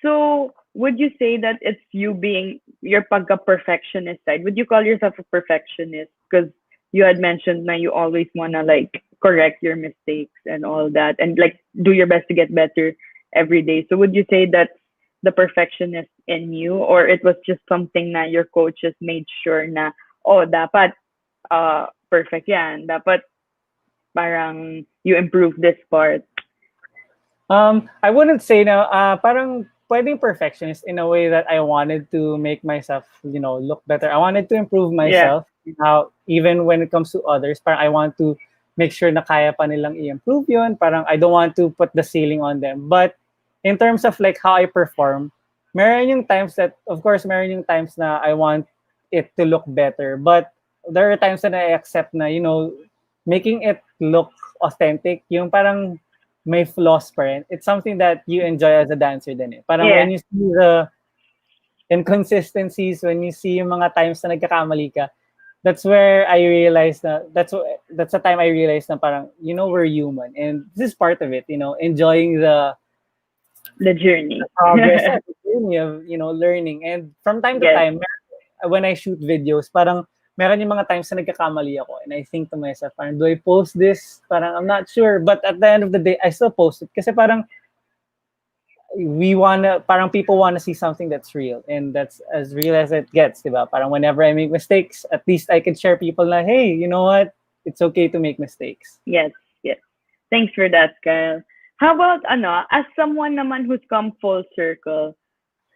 [SPEAKER 6] So would you say that it's you being your pagka-perfectionist side? Would you call yourself a perfectionist? Because you had mentioned that you always wanna like correct your mistakes and all that, and like do your best to get better every day. So would you say that's the perfectionist in you, or it was just something that your coaches made sure na oh dapat perfect yan, dapat parang you improve this part.
[SPEAKER 7] I wouldn't say na parang pwedeng perfectionist in a way that I wanted to make myself, look better. I wanted to improve
[SPEAKER 6] Yeah.
[SPEAKER 7] myself. How even when it comes to others, parang I want to make sure na kaya pa nilang i-improve yun. Parang I don't want to put the ceiling on them. But in terms of like how I perform, meron yung times that, of course, meron yung times na I want it to look better. But there are times that I accept na, making it look authentic, yung parang may flaws pa rin. It's something that you enjoy as a dancer din eh. Parang
[SPEAKER 6] Yeah.
[SPEAKER 7] when you see the inconsistencies, when you see yung mga times na nagkakamali ka, that's where I realized na, that's the time I realized na parang, we're human. And this is part of it, enjoying the
[SPEAKER 6] journey.
[SPEAKER 7] progress and the journey of, learning. And from time to
[SPEAKER 6] Yes.
[SPEAKER 7] time, when I shoot videos, parang meron yung mga times na nagkakamali ako and I think to myself, parang, do I post this? Parang I'm not sure. But at the end of the day, I still post it. Kasi parang parang people wanna see something that's real. And that's as real as it gets, diba? Parang whenever I make mistakes, at least I can share people na, hey, you know what? It's okay to make mistakes.
[SPEAKER 6] Yes, yes. Thanks for that, Kyle. How about as someone naman who's come full circle,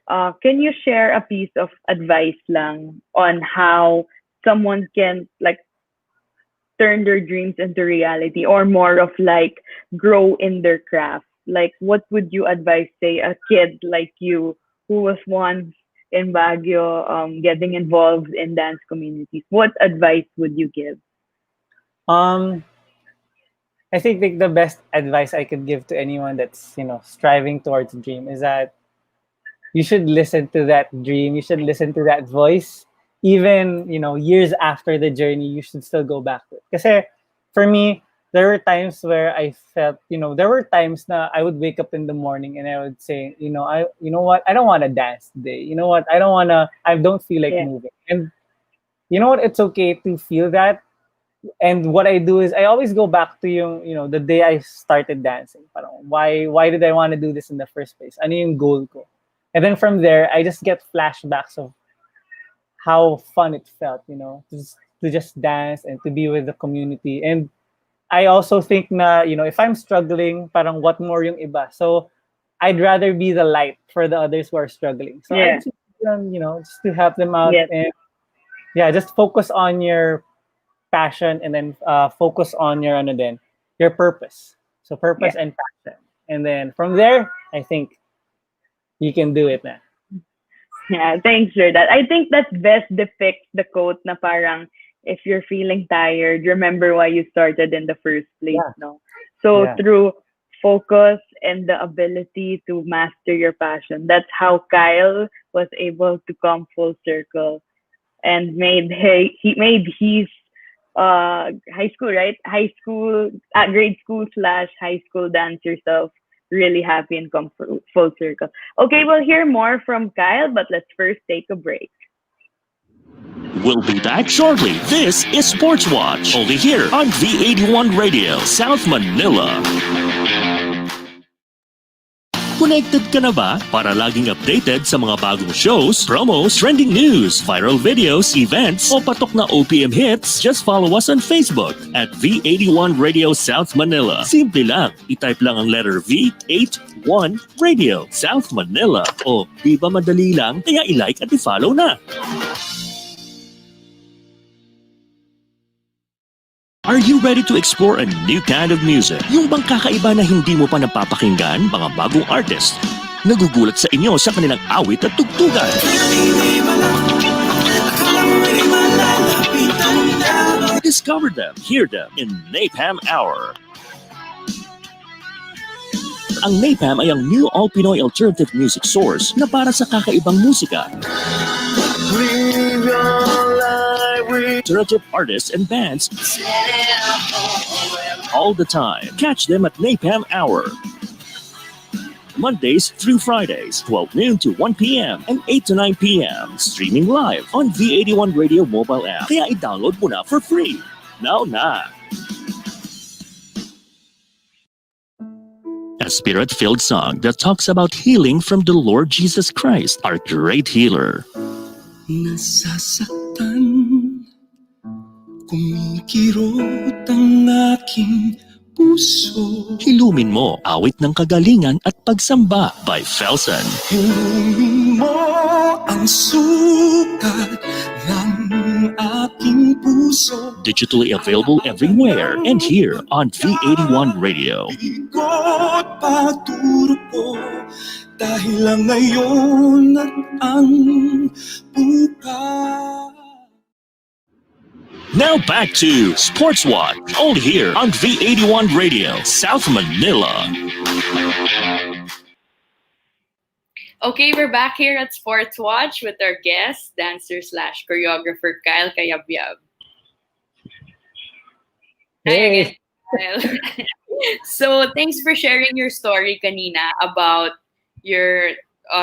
[SPEAKER 6] can you share a piece of advice lang on how someone can like turn their dreams into reality, or more of like grow in their craft? Like what would you advise, say, a kid like you who was once in Baguio getting involved in dance communities? What advice would you give?
[SPEAKER 7] I think like the best advice I could give to anyone that's, striving towards a dream is that you should listen to that dream. You should listen to that voice. Even, years after the journey, you should still go back to it. Kasi for me, there were times where I felt, there were times na I would wake up in the morning and I would say, you know what? I don't want to dance today. You know what? I don't feel like
[SPEAKER 6] Yeah.
[SPEAKER 7] moving. And you know what? It's okay to feel that. And what I do is I always go back to yung, the day I started dancing. Parang, why did I want to do this in the first place? Ano yung goal ko? And then from there, I just get flashbacks of how fun it felt, to just dance and to be with the community. And I also think na, if I'm struggling, parang what more yung iba. So I'd rather be the light for the others who are struggling. So
[SPEAKER 6] Yeah.
[SPEAKER 7] I just, just to help them out.
[SPEAKER 6] Yes.
[SPEAKER 7] And yeah, just focus on your passion and then focus on your purpose. So purpose and passion. And then from there, I think you can do it na.
[SPEAKER 6] Yeah, thanks for that. I think that best depicts the quote na parang, if you're feeling tired, remember why you started in the first place,
[SPEAKER 7] Yeah.
[SPEAKER 6] no? So
[SPEAKER 7] Yeah.
[SPEAKER 6] through focus and the ability to master your passion, that's how Kyle was able to come full circle and he made his high school, right? Grade school / high school dancer self really happy and come full circle. Okay, we'll hear more from Kyle, but let's first take a break.
[SPEAKER 3] We'll be back shortly. This is Sportswatch, only here on V81 Radio, South Manila. Connected ka na ba para laging updated sa mga bagong shows, promos, trending news, viral videos, events, o patok na OPM hits? Just follow us on Facebook at V81 Radio South Manila. Simple lang, itype lang ang letter V81 Radio South Manila. O di ba madali lang? Kaya i-like at i-follow na. Are you ready to explore a new kind of music? Yung bang kakaiba na hindi mo pa napapakinggan? Mga bagong artist. Nagugulat sa inyo sa kanilang awit at tugtugan. Discover them, hear them in Napam Hour. Ang Napam ay ang new all-Pinoy alternative music source na para sa kakaibang musika. Alternative artists and bands all the time. Catch them at Napam Hour. Mondays through Fridays, 12 noon to 1 p.m. and 8 to 9 p.m. Streaming live on V81 Radio mobile app. Kaya i-download mo na for free. Now na! A spirit-filled song that talks about healing from the Lord Jesus Christ, our great healer.
[SPEAKER 2] Nasasaktan, kumikirot ang aking puso.
[SPEAKER 3] Hilumin mo, awit ng kagalingan at pagsamba by Felsen.
[SPEAKER 2] Hilumin mo ang sukat ng aking puso.
[SPEAKER 3] Digitally available everywhere and here on V81 Radio.
[SPEAKER 2] Ikot pagturo ko dahil lang ngayon at ang bukas.
[SPEAKER 3] Now back to Sportswatch, only here on V81 Radio, South Manila.
[SPEAKER 6] Okay, we're back here at Sportswatch with our guest, dancer slash choreographer Kyle Cayabyab.
[SPEAKER 7] Hey.
[SPEAKER 6] Hi again, Kyle. So, thanks for sharing your story kanina about your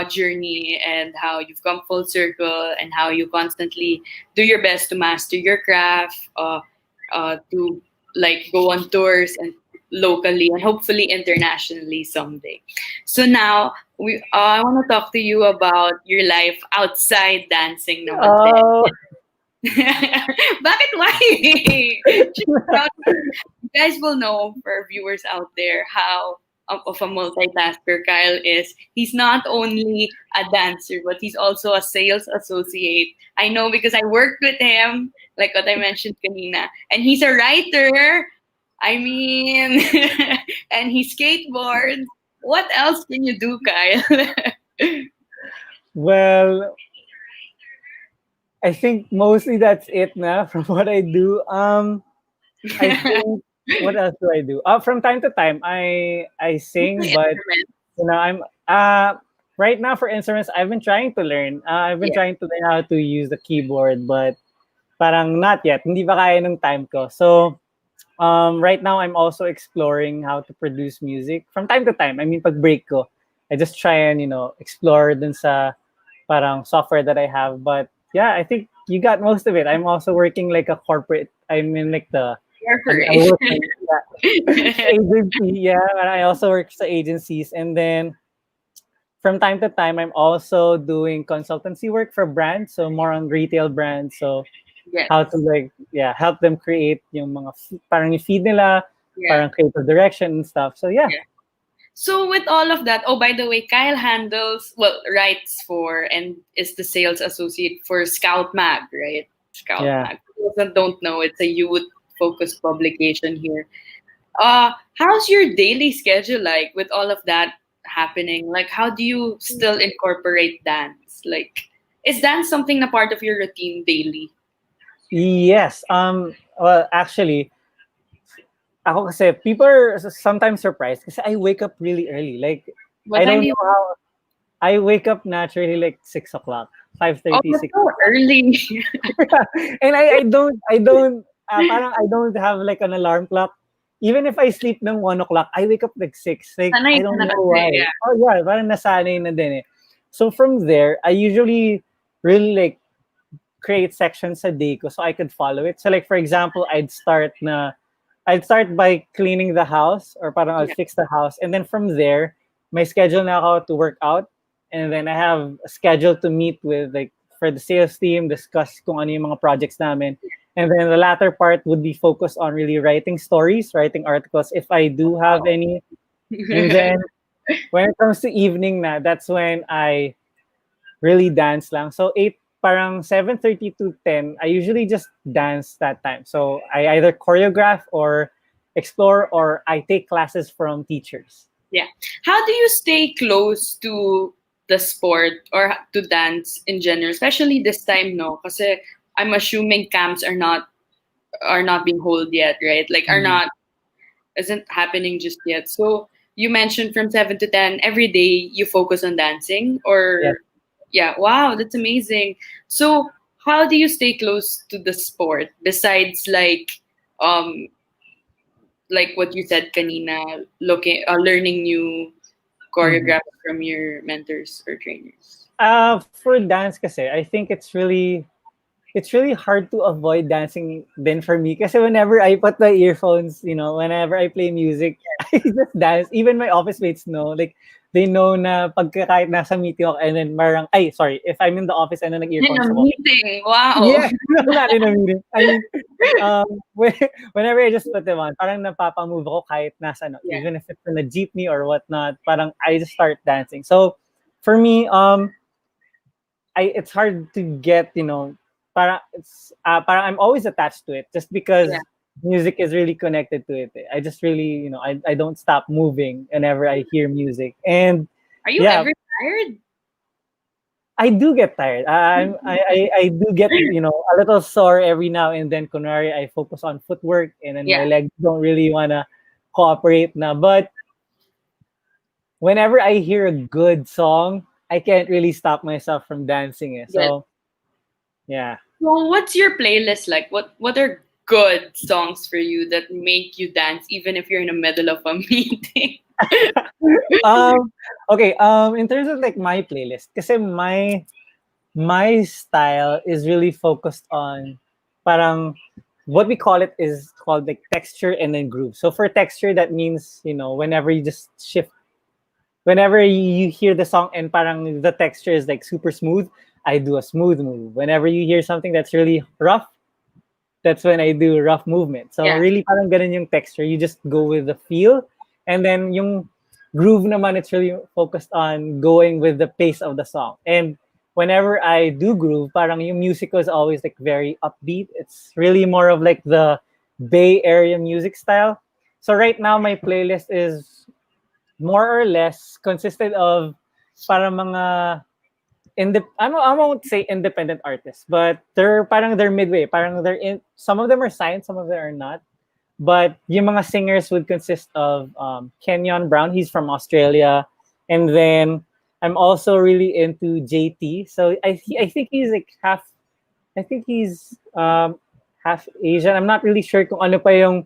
[SPEAKER 6] journey and how you've come full circle and how you constantly do your best to master your craft, to like go on tours and locally and hopefully internationally someday. So now I want to talk to you about your life outside dancing naman din.
[SPEAKER 7] Oh,
[SPEAKER 6] Bakit why? You guys will know, for viewers out there, how of a multitasker Kyle is. He's not only a dancer, but he's also a sales associate. I know because I worked with him, like what I mentioned kanina. And he's a writer. I mean, and he skateboards. What else can you do, Kyle?
[SPEAKER 7] well, I think mostly that's it now from what I do. I think what else do I do? From time to time, I sing, but I'm right now for instruments. I've been trying to learn. I've been trying to learn how to use the keyboard, but parang not yet. Hindi pa kaya ng time ko. So right now I'm also exploring how to produce music from time to time. I mean, pag break ko, I just try and explore dun sa parang software that I have. But yeah, I think you got most of it. I'm also working like a corporate. I'm in like the I work agency. Yeah, and I also work for agencies, and then from time to time, I'm also doing consultancy work for brands, so more on retail brands. So how to help them create yung mga parang yung feed nila, parang creative direction and stuff. So yeah.
[SPEAKER 6] So with all of that, oh, by the way, Kyle writes for and is the sales associate for Scout Mag, right? Scout Mag. For those that don't know, it's a youth-focused publication here. How's your daily schedule like with all of that happening? Like, how do you still incorporate dance? Like, is dance something na part of your routine daily?
[SPEAKER 7] Yes. Well, actually, ako kasi people are sometimes surprised kasi I wake up really early. Like, I don't know how. I wake up naturally like 6 o'clock, 5:30.
[SPEAKER 6] Oh, that's so early.
[SPEAKER 7] And I don't parang I don't have like an alarm clock. Even if I sleep ng 1 o'clock, I wake up like 6. Like, I don't know why.
[SPEAKER 6] Yeah.
[SPEAKER 7] Oh yeah, parang nasanay na din eh. So from there, I usually really like create sections a day ko so I could follow it. So like for example, I'd start by cleaning the house or parang I'll fix the house, and then from there, my schedule na ako to work out, and then I have a schedule to meet with like for the sales team, discuss kung ano yung mga projects namin. And then the latter part would be focused on really writing stories, writing articles if I do have any. And then when it comes to evening na, that's when I really dance lang. So parang 7:30 to 10, I usually just dance that time. So I either choreograph or explore or I take classes from teachers.
[SPEAKER 6] Yeah. How do you stay close to the sport or to dance in general, especially this time, no? Kasi I'm assuming camps are not being held yet, right? Like isn't happening just yet. So you mentioned from 7 to 10 every day you focus on dancing, or wow, that's amazing. So how do you stay close to the sport besides like what you said kanina, learning new
[SPEAKER 8] choreograph from your mentors or trainers?
[SPEAKER 7] For dance kasi, I think it's really hard to avoid dancing then for me kasi whenever I put my earphones, whenever I play music, I just dance. Even my office mates know. Like, they know na pagka kahit nasa meeting ako and then if I'm in the office and then
[SPEAKER 8] In
[SPEAKER 7] nag-earphones
[SPEAKER 8] a
[SPEAKER 7] ako.
[SPEAKER 8] meeting, wow.
[SPEAKER 7] Yeah, not in a meeting. I mean, whenever I just put them on, parang napapamove ako kahit nasa,
[SPEAKER 8] Yeah.
[SPEAKER 7] even if it's in a jeepney or whatnot, parang I just start dancing. So, for me, it's hard to get, parang I'm always attached to it just because
[SPEAKER 8] Yeah.
[SPEAKER 7] music is really connected to it. I just really, I don't stop moving whenever I hear music. And
[SPEAKER 8] Are you
[SPEAKER 7] yeah,
[SPEAKER 8] ever tired?
[SPEAKER 7] I do get tired. I do get, a little sore every now and then. Kunwari, I focus on footwork and then my
[SPEAKER 8] Yeah.
[SPEAKER 7] legs don't really wanna cooperate na. But whenever I hear a good song, I can't really stop myself from dancing. So yeah.
[SPEAKER 8] Well, what's your playlist like? What are good songs for you that make you dance even if you're in the middle of a meeting?
[SPEAKER 7] Okay. In terms of like my playlist, kasi my style is really focused on parang what we call it is called like texture and then groove. So for texture, that means, whenever you just shift, whenever you hear the song and parang the texture is like super smooth, I do a smooth move. Whenever you hear something that's really rough, that's when I do rough movement. So
[SPEAKER 8] Yeah.
[SPEAKER 7] really parang ganun yung texture. You just go with the feel. And then yung groove naman, it's really focused on going with the pace of the song. And whenever I do groove, parang yung music was always like very upbeat. It's really more of like the Bay Area music style. So right now my playlist is more or less consisted of parang mga I won't say independent artists, but they're midway. Parang some of them are signed, some of them are not. But yung mga singers would consist of Kenyon Brown, he's from Australia, and then I'm also really into JT. So I think he's like I think he's half Asian. I'm not really sure kung ano pa yung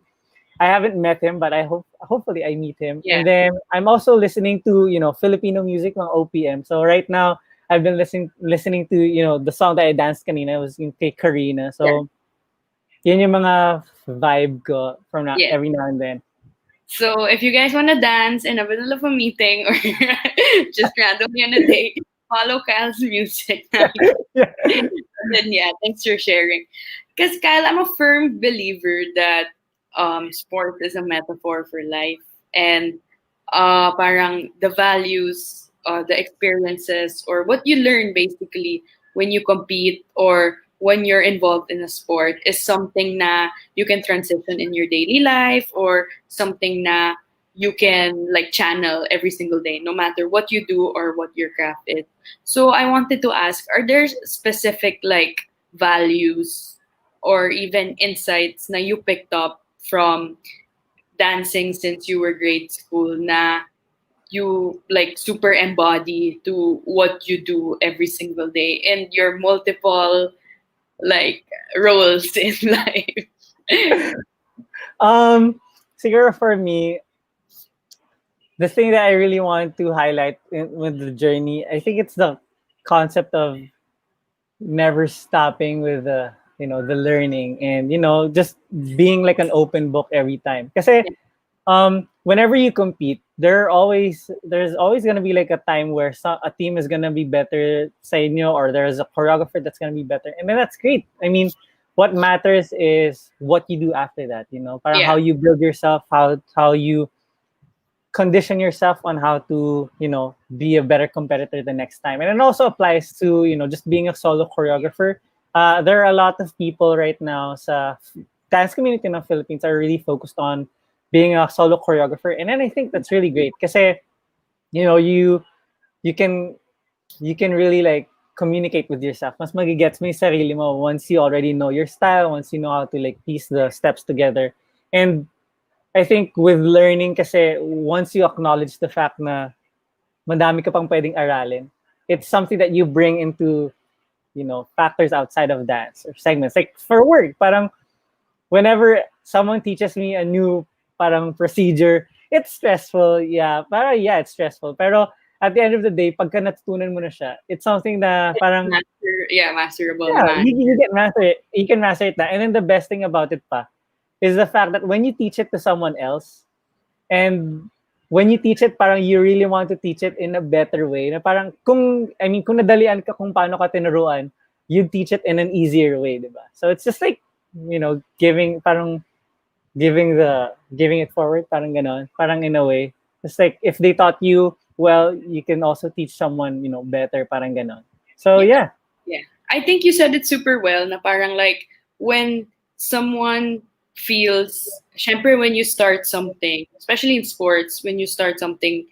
[SPEAKER 7] I haven't met him, but hopefully I meet him.
[SPEAKER 8] Yeah.
[SPEAKER 7] And then I'm also listening to, Filipino music, mga OPM. So right now I've been listening to, the song that I danced kanina was yung kay Karina. So yun yung mga vibe ko from
[SPEAKER 8] Yeah.
[SPEAKER 7] every now and then.
[SPEAKER 8] So if you guys want to dance in the middle of a meeting or just randomly on a day, follow Kyle's music.
[SPEAKER 7] Yeah.
[SPEAKER 8] And then thanks for sharing. Because Kyle, I'm a firm believer that sport is a metaphor for life, and parang the values, the experiences, or what you learn basically when you compete or when you're involved in a sport is something na you can transition in your daily life, or something na you can like channel every single day, no matter what you do or what your craft is. So I wanted to ask, are there specific like values or even insights na you picked up from dancing since you were grade school na you like super embody to what you do every single day and your multiple like roles in life?
[SPEAKER 7] Siguro for me, the thing that I really want to highlight with the journey, I think it's the concept of never stopping with the learning and just being like an open book every time. Kasi whenever you compete, there's always gonna be like a time where a team is gonna be better sa inyo, or there's a choreographer that's gonna be better, and then that's great. I mean, what matters is what you do after that. Parang how you build yourself, how you condition yourself on how to be a better competitor the next time. And it also applies to just being a solo choreographer. There are a lot of people right now sa dance community in the Philippines are really focused on being a solo choreographer, and then I think that's really great kasi you can really like communicate with yourself. Mas magigets mo yung sarili mo once you already know your style, once you know how to like piece the steps together. And I think with learning kasi, once you acknowledge the fact na madami ka pang pwedeng aralin, it's something that you bring into, factors outside of dance or segments. Like for work, parang whenever someone teaches me a new parang procedure, it's stressful, yeah. Yeah, it's stressful. Pero at the end of the day, pagka natutunan mo na siya, it's something na parang,
[SPEAKER 8] Masterable
[SPEAKER 7] yeah,
[SPEAKER 8] naman.
[SPEAKER 7] you can master it. You can master it na. And then the best thing about it pa is the fact that when you teach it to someone else, and when you teach it, parang you really want to teach it in a better way. Na parang kung nadalian ka kung paano ka tinuruan, you teach it in an easier way, di ba? So it's just like, giving it forward, parang ganon, parang in a way. It's like if they taught you well, you can also teach someone, better, parang ganon. So
[SPEAKER 8] Yeah.
[SPEAKER 7] yeah.
[SPEAKER 8] Yeah. I think you said it super well na parang like when someone feels, syempre when you start something, especially in sports, when you start something,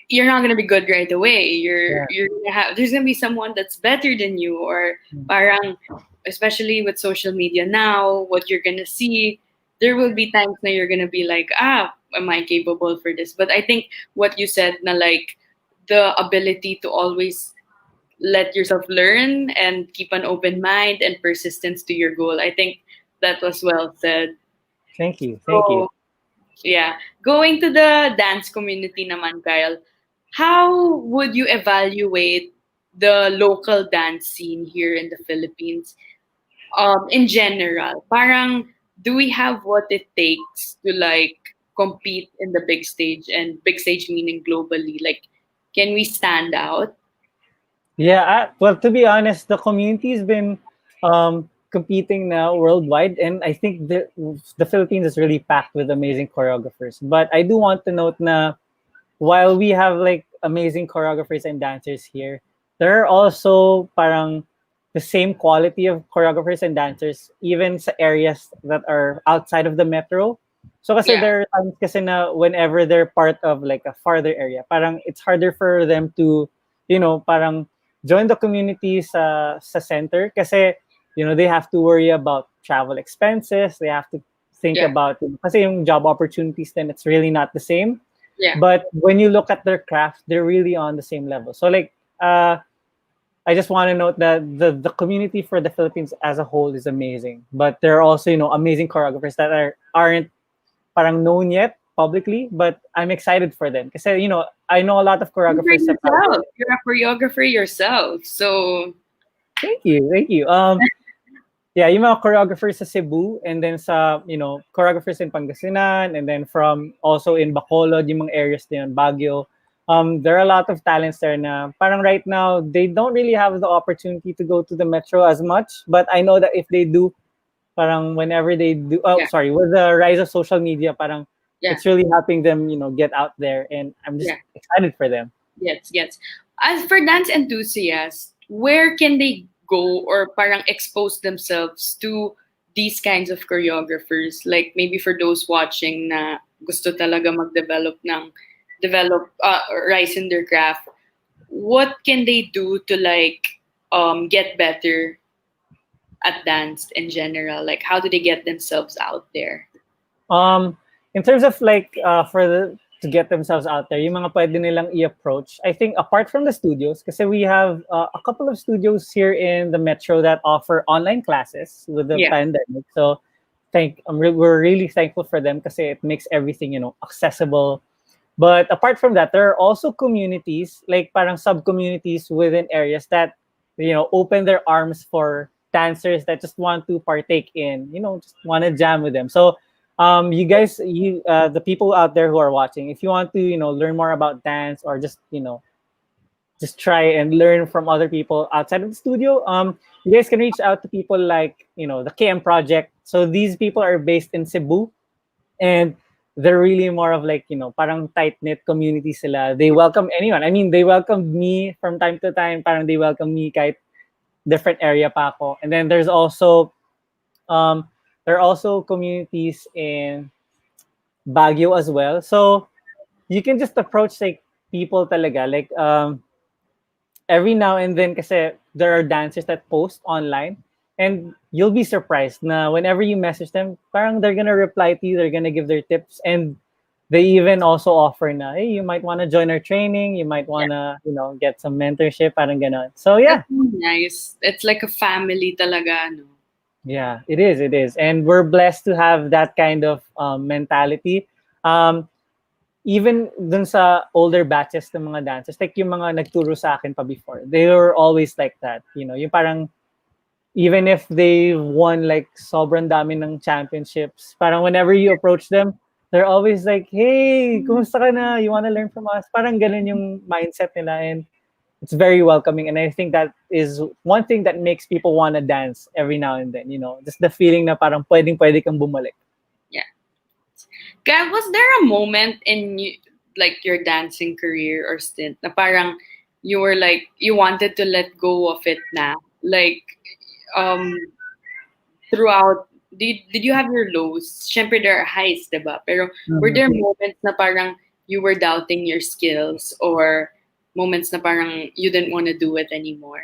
[SPEAKER 8] you're not gonna be good right away.
[SPEAKER 7] Yeah.
[SPEAKER 8] You're gonna have there's gonna be someone that's better than you, or parang especially with social media now, what you're gonna see, there will be times na you're gonna be like, am I capable for this? But I think what you said na like the ability to always let yourself learn and keep an open mind and persistence to your goal. I think that was well said.
[SPEAKER 7] Thank you. Thank you.
[SPEAKER 8] So, yeah. Going to the dance community naman, Kyle, how would you evaluate the local dance scene here in the Philippines? In general, parang do we have what it takes to like compete in the big stage, and big stage meaning globally? Like, can we stand out?
[SPEAKER 7] Yeah, well, to be honest, the community's been competing now worldwide, and I think the Philippines is really packed with amazing choreographers. But I do want to note na while we have like amazing choreographers and dancers here, there are also parang the same quality of choreographers and dancers even sa areas that are outside of the metro. So kasi
[SPEAKER 8] Yeah.
[SPEAKER 7] there are times kasi na whenever they're part of like a farther area, parang it's harder for them to, parang join the community sa center kasi, they have to worry about travel expenses, they have to think
[SPEAKER 8] Yeah.
[SPEAKER 7] about, kasi yung job opportunities then it's really not the same.
[SPEAKER 8] Yeah.
[SPEAKER 7] But when you look at their craft, they're really on the same level. So like, I just want to note that the community for the Philippines as a whole is amazing. But there are also, amazing choreographers that aren't parang known yet publicly, but I'm excited for them. Because, I know a lot of
[SPEAKER 8] For
[SPEAKER 7] choreographers that
[SPEAKER 8] yourself. You're a choreographer yourself. So
[SPEAKER 7] Thank you, thank you. Yeah, yung mga choreographers sa Cebu, and then sa, choreographers in Pangasinan, and then from also in Bacolod, yung mga areas na yun, Baguio. There are a lot of talents there na parang right now, they don't really have the opportunity to go to the metro as much. But I know that if they do, parang whenever they do,
[SPEAKER 8] Yeah.
[SPEAKER 7] with the rise of social media, parang
[SPEAKER 8] Yeah.
[SPEAKER 7] it's really helping them, get out there. And I'm just
[SPEAKER 8] Yeah.
[SPEAKER 7] excited for them.
[SPEAKER 8] Yes. As for dance enthusiasts, where can they go or parang expose themselves to these kinds of choreographers? Like maybe for those watching na gusto talaga develop rise in their craft, what can they do to like get better at dance in general? Like how do they get themselves out there?
[SPEAKER 7] In terms of like to get themselves out there, yung mga pwede nilang i-approach, I think apart from the studios, kasi we have a couple of studios here in the metro that offer online classes with the
[SPEAKER 8] Yeah.
[SPEAKER 7] pandemic. So we're really thankful for them kasi it makes everything, accessible. But apart from that, there are also communities, like parang sub-communities within areas that, open their arms for dancers that just want to partake in, just want to jam with them. So you guys, the people out there who are watching, if you want to, learn more about dance or just, just try and learn from other people outside of the studio, you guys can reach out to people like, the KM Project. So these people are based in Cebu, and they're really more of like, parang tight-knit community sila. They welcome anyone. I mean, they welcomed me from time to time. Parang they welcome me kahit different area pa ako. And then there's also, there are also communities in Baguio as well. So you can just approach like people talaga. Like every now and then kasi there are dancers that post online, and you'll be surprised na whenever you message them, parang they're gonna reply to you, they're gonna give their tips, and they even also offer na, hey, you might want to join our training, you might want to, get some mentorship, parang ganon. So yeah.
[SPEAKER 8] That's so nice. It's like a family talaga, no?
[SPEAKER 7] Yeah, it is. And we're blessed to have that kind of mentality. even dun sa older batches ng mga dancers, like yung mga nagturo sa akin pa before, they were always like that. Yung parang, even if they won like sobrang dami ng championships, parang whenever you approach them, they're always like, hey, kumusta ka na? You wanna learn from us? Parang ganun yung mindset nila, and it's very welcoming. And I think that is one thing that makes people wanna dance every now and then, just the feeling na parang pwedeng-pwede kang bumalik.
[SPEAKER 8] Yeah. Kaya was there a moment in like your dancing career or stint na parang you were like you wanted to let go of it na? Like um throughout did you have your lows? Syempre there are highs, diba? Pero were there moments na parang you were doubting your skills or moments na parang you didn't want to do it anymore?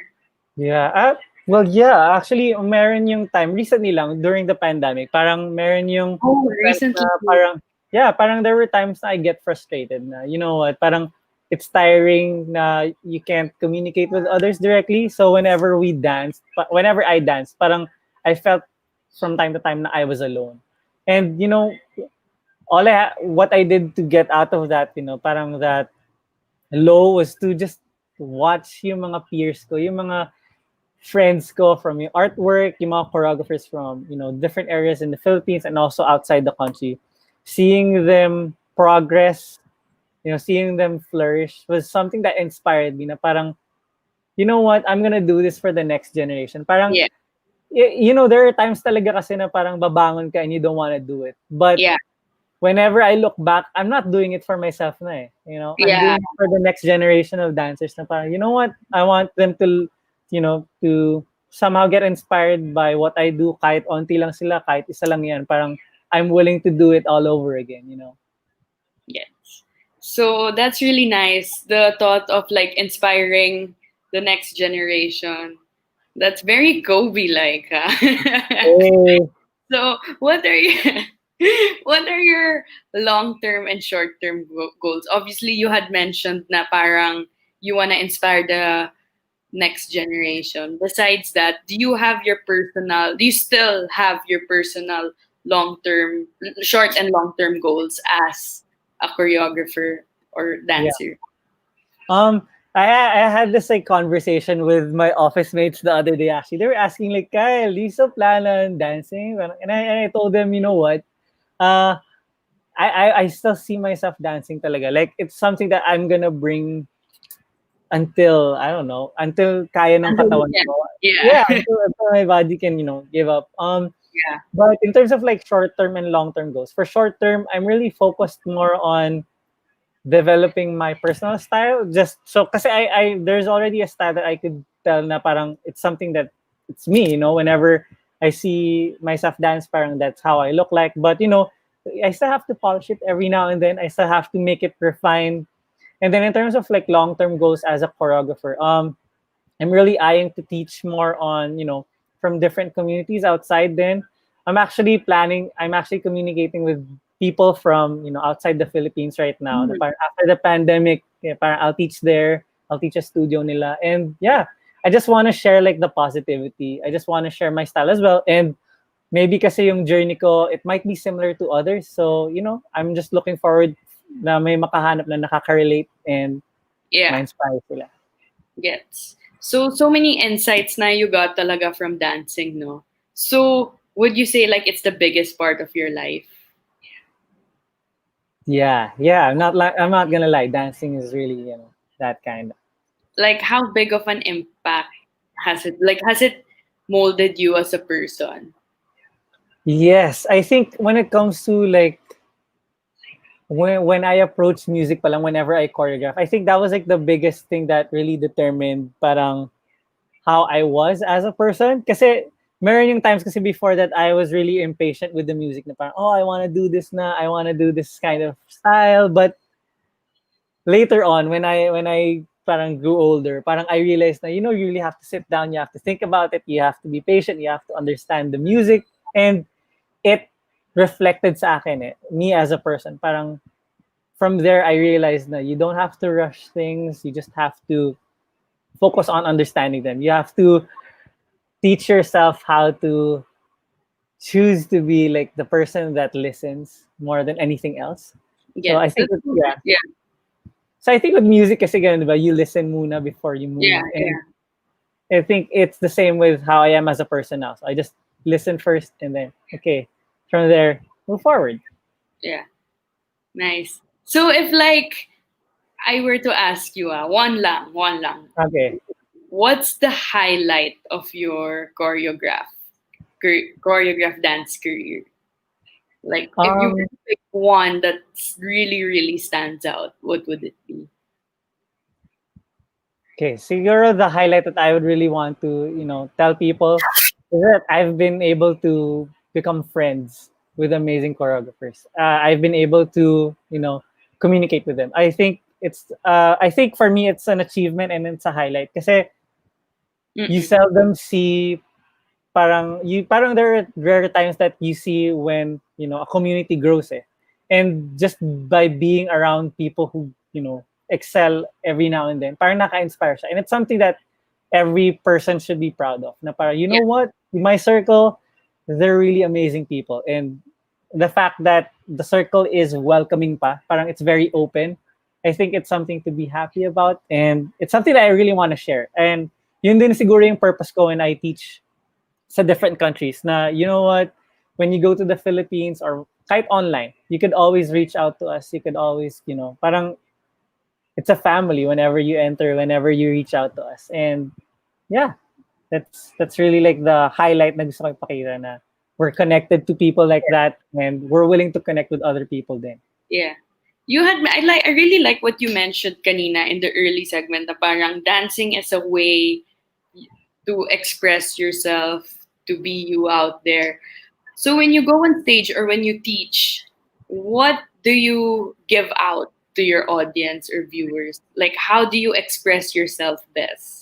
[SPEAKER 7] Yeah. Well, yeah. Actually, meron yung time recently lang during the pandemic. Parang meron yung
[SPEAKER 8] Recently.
[SPEAKER 7] na parang parang there were times na I get frustrated na, you know what, parang it's tiring na you can't communicate with others directly. So whenever I danced, parang I felt from time to time na I was alone. And what I did to get out of that, parang that low, was to just watch yung mga peers ko, yung mga friends ko from yung artwork, yung mga choreographers from, different areas in the Philippines and also outside the country. Seeing them progress, seeing them flourish was something that inspired me na parang, you know what, I'm gonna do this for the next generation. Parang,
[SPEAKER 8] Yeah.
[SPEAKER 7] There are times talaga kasi na parang babangon ka and you don't want to do it. But
[SPEAKER 8] Yeah.
[SPEAKER 7] whenever I look back, I'm not doing it for myself na eh. I'm doing it for the next generation of dancers na parang, you know what, I want them to, to somehow get inspired by what I do, kahit onti lang sila, kahit isa lang yan. Parang, I'm willing to do it all over again,
[SPEAKER 8] Yes. So that's really nice. The thought of like inspiring the next generation. That's very Kobe-like.
[SPEAKER 7] Oh.
[SPEAKER 8] So what are what are your long-term and short-term goals? Obviously, you had mentioned na parang you want to inspire the next generation. Besides that, do you still have your personal long-term, short and long-term goals as a choreographer or dancer?
[SPEAKER 7] I had this like conversation with my office mates the other day. Actually, they were asking like, Kyle, do you still plan on dancing? And I told them, you know what, I still see myself dancing talaga. Like, it's something that I'm gonna bring until, I don't know, until kaya ng katawan ko.
[SPEAKER 8] Yeah.
[SPEAKER 7] Until my body can, give up.
[SPEAKER 8] Yeah.
[SPEAKER 7] But in terms of like short-term and long-term goals, for short-term, I'm really focused more on developing my personal style. Just so, kasi I there's already a style that I could tell na parang it's something that it's me, whenever I see myself dance, parang that's how I look like. But, I still have to polish it every now and then. I still have to make it refined. And then in terms of like long-term goals as a choreographer, I'm really eyeing to teach more on, from different communities outside then. I'm actually communicating with people from, outside the Philippines right now. After the pandemic, I'll teach there. I'll teach a studio nila. And yeah, I just want to share like the positivity. I just want to share my style as well. And maybe kasi yung journey ko, it might be similar to others. So, I'm just looking forward na may makahanap na nakaka-relate and ma-inspire sila.
[SPEAKER 8] Yes. So many insights na you got talaga from dancing, no? So, would you say like it's the biggest part of your life?
[SPEAKER 7] Yeah. I'm not gonna lie. Dancing is really, that kind of.
[SPEAKER 8] Like, how big of an impact has it? Like, has it molded you as a person?
[SPEAKER 7] Yes, I think when it comes to like when I approach music palang, whenever I choreograph, I think that was like the biggest thing that really determined parang how I was as a person. Kasi meron yung times kasi before that I was really impatient with the music na parang, I want to do this na, I want to do this kind of style. But later on, when I parang grew older, parang I realized na, you really have to sit down, you have to think about it, you have to be patient, you have to understand the music. And it reflected sa akin me as a person. Parang from there, I realized that you don't have to rush things. You just have to focus on understanding them. You have to teach yourself how to choose to be like the person that listens more than anything else. So I
[SPEAKER 8] Gets.
[SPEAKER 7] think yeah.
[SPEAKER 8] Yeah,
[SPEAKER 7] So I think with music kasi ganun, diba? You listen muna before you move.
[SPEAKER 8] yeah,
[SPEAKER 7] And I think it's the same with how I am as a person now. So I just listen first and then okay, from there move forward.
[SPEAKER 8] yeah. Nice. So if like I were to ask you, one lang,
[SPEAKER 7] Okay.
[SPEAKER 8] what's the highlight of your choreograph dance career? Like if you were
[SPEAKER 7] Um
[SPEAKER 8] to pick one that's really, really stands out, what would it be?
[SPEAKER 7] okay, siguro the highlight that I would really want to, tell people is that I've been able to become friends with amazing choreographers. I've been able to, communicate with them. I think for me it's an achievement and it's a highlight kasi you
[SPEAKER 8] Mm-mm.
[SPEAKER 7] seldom see parang there are rare times that you see when a community grows and just by being around people who excel every now and then parang naka-inspire siya and it's something that every person should be proud of na parang you know
[SPEAKER 8] Yeah,
[SPEAKER 7] what in my circle they're really amazing people and the fact that the circle is welcoming pa parang it's very open. I think it's something to be happy about and it's something that I really want to share and yun din siguro yung purpose ko when I teach sa different countries na you know what when you go to the Philippines or kahit online you could always reach out to us, you could always parang it's a family whenever you reach out to us and yeah, that's really like the highlight na gusto ko ipakita na we're connected to people like that and we're willing to connect with other people then.
[SPEAKER 8] yeah. I really like what you mentioned kanina in the early segment na parang dancing is a way to express yourself, to be you out there. So when you go on stage or when you teach, what do you give out to your audience or viewers? Like how do you express yourself best?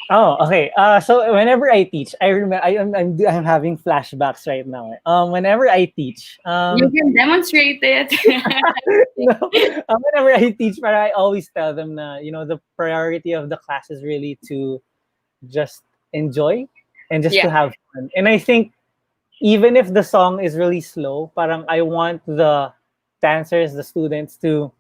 [SPEAKER 7] Oh, okay. So whenever I teach, I remember I'm having flashbacks right now. Whenever I teach,
[SPEAKER 8] You can demonstrate it.
[SPEAKER 7] no, whenever I teach, but I always tell them na the priority of the class is really to just enjoy and just
[SPEAKER 8] Yeah,
[SPEAKER 7] to have fun. And I think even if the song is really slow, parang I want the dancers, the students to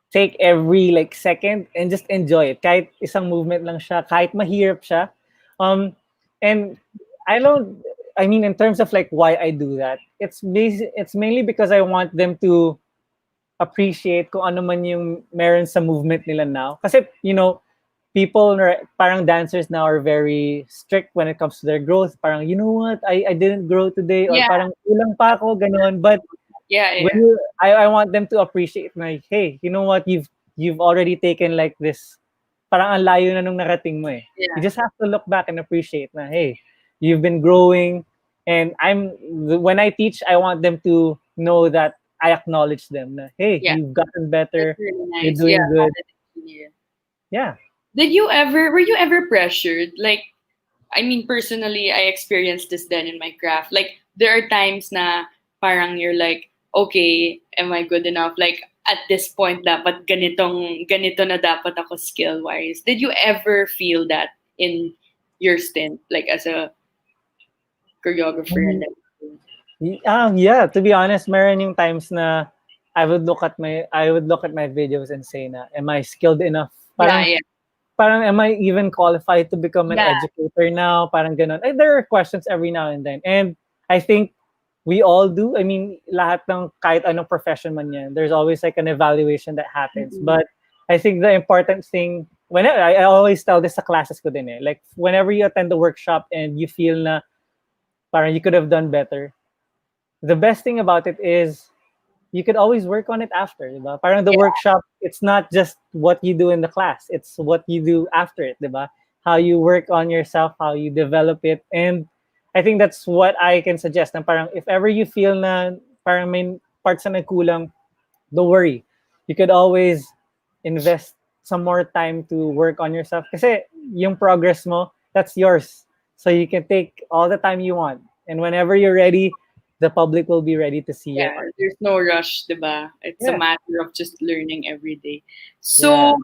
[SPEAKER 7] take every like second and just enjoy it. Kahit isang movement lang siya, kahit mahirap siya. Um, and I don't, I mean, in terms of like why I do that, it's mainly because I want them to appreciate kung ano man yung meron sa movement nila now. Kasi, parang dancers now are very strict when it comes to their growth. Parang, you know what, I didn't grow today or
[SPEAKER 8] yeah,
[SPEAKER 7] parang kulang pa ako, ganun. But
[SPEAKER 8] yeah,
[SPEAKER 7] when
[SPEAKER 8] yeah,
[SPEAKER 7] I want them to appreciate like, hey, you know what, you've already taken like this, parang ang layo na nung narating mo eh. You
[SPEAKER 8] yeah,
[SPEAKER 7] just have to look back and appreciate na, hey, you've been growing. And when I teach, I want them to know that I acknowledge them na, hey,
[SPEAKER 8] yeah.
[SPEAKER 7] you've gotten
[SPEAKER 8] That's
[SPEAKER 7] better,
[SPEAKER 8] really
[SPEAKER 7] you're
[SPEAKER 8] nice. Yeah.
[SPEAKER 7] doing good.
[SPEAKER 8] Yeah.
[SPEAKER 7] Yeah.
[SPEAKER 8] Were you ever pressured? Like, I mean, personally, I experienced this then in my craft. Like, there are times na parang you're like, okay, am I good enough? Like, at this point, dapat ganito na dapat ako skill-wise. Did you ever feel that in your stint, like as a choreographer and everything?
[SPEAKER 7] Yeah, to be honest, meron yung times na I would look at my videos and say na, am I skilled enough?
[SPEAKER 8] Yeah,
[SPEAKER 7] Parang
[SPEAKER 8] yeah,
[SPEAKER 7] parang am I even qualified to become an
[SPEAKER 8] yeah,
[SPEAKER 7] educator now? Parang ganun. There are questions every now and then. And I think we all do. I mean, lahat ng kahit anong profession man yan, there's always like an evaluation that happens.
[SPEAKER 8] mm-mm.
[SPEAKER 7] But I think the important thing, whenever I always tell this sa classes ko din eh, like whenever you attend the workshop and you feel na parang you could have done better, the best thing about it is you could always work on it after, diba? Parang the
[SPEAKER 8] Yeah,
[SPEAKER 7] workshop, it's not just what you do in the class, it's what you do after it, diba? How you work on yourself, how you develop it. And I think that's what I can suggest. Na parang if ever you feel na parang may parts na nagkulang, don't worry. You could always invest some more time to work on yourself. Kasi yung progress mo, that's yours. So you can take all the time you want. And whenever you're ready, the public will be ready to see your
[SPEAKER 8] yeah.
[SPEAKER 7] art.
[SPEAKER 8] There's no rush, diba? It's a
[SPEAKER 7] Yeah.
[SPEAKER 8] matter of just learning every day.
[SPEAKER 7] Yeah.
[SPEAKER 8] So,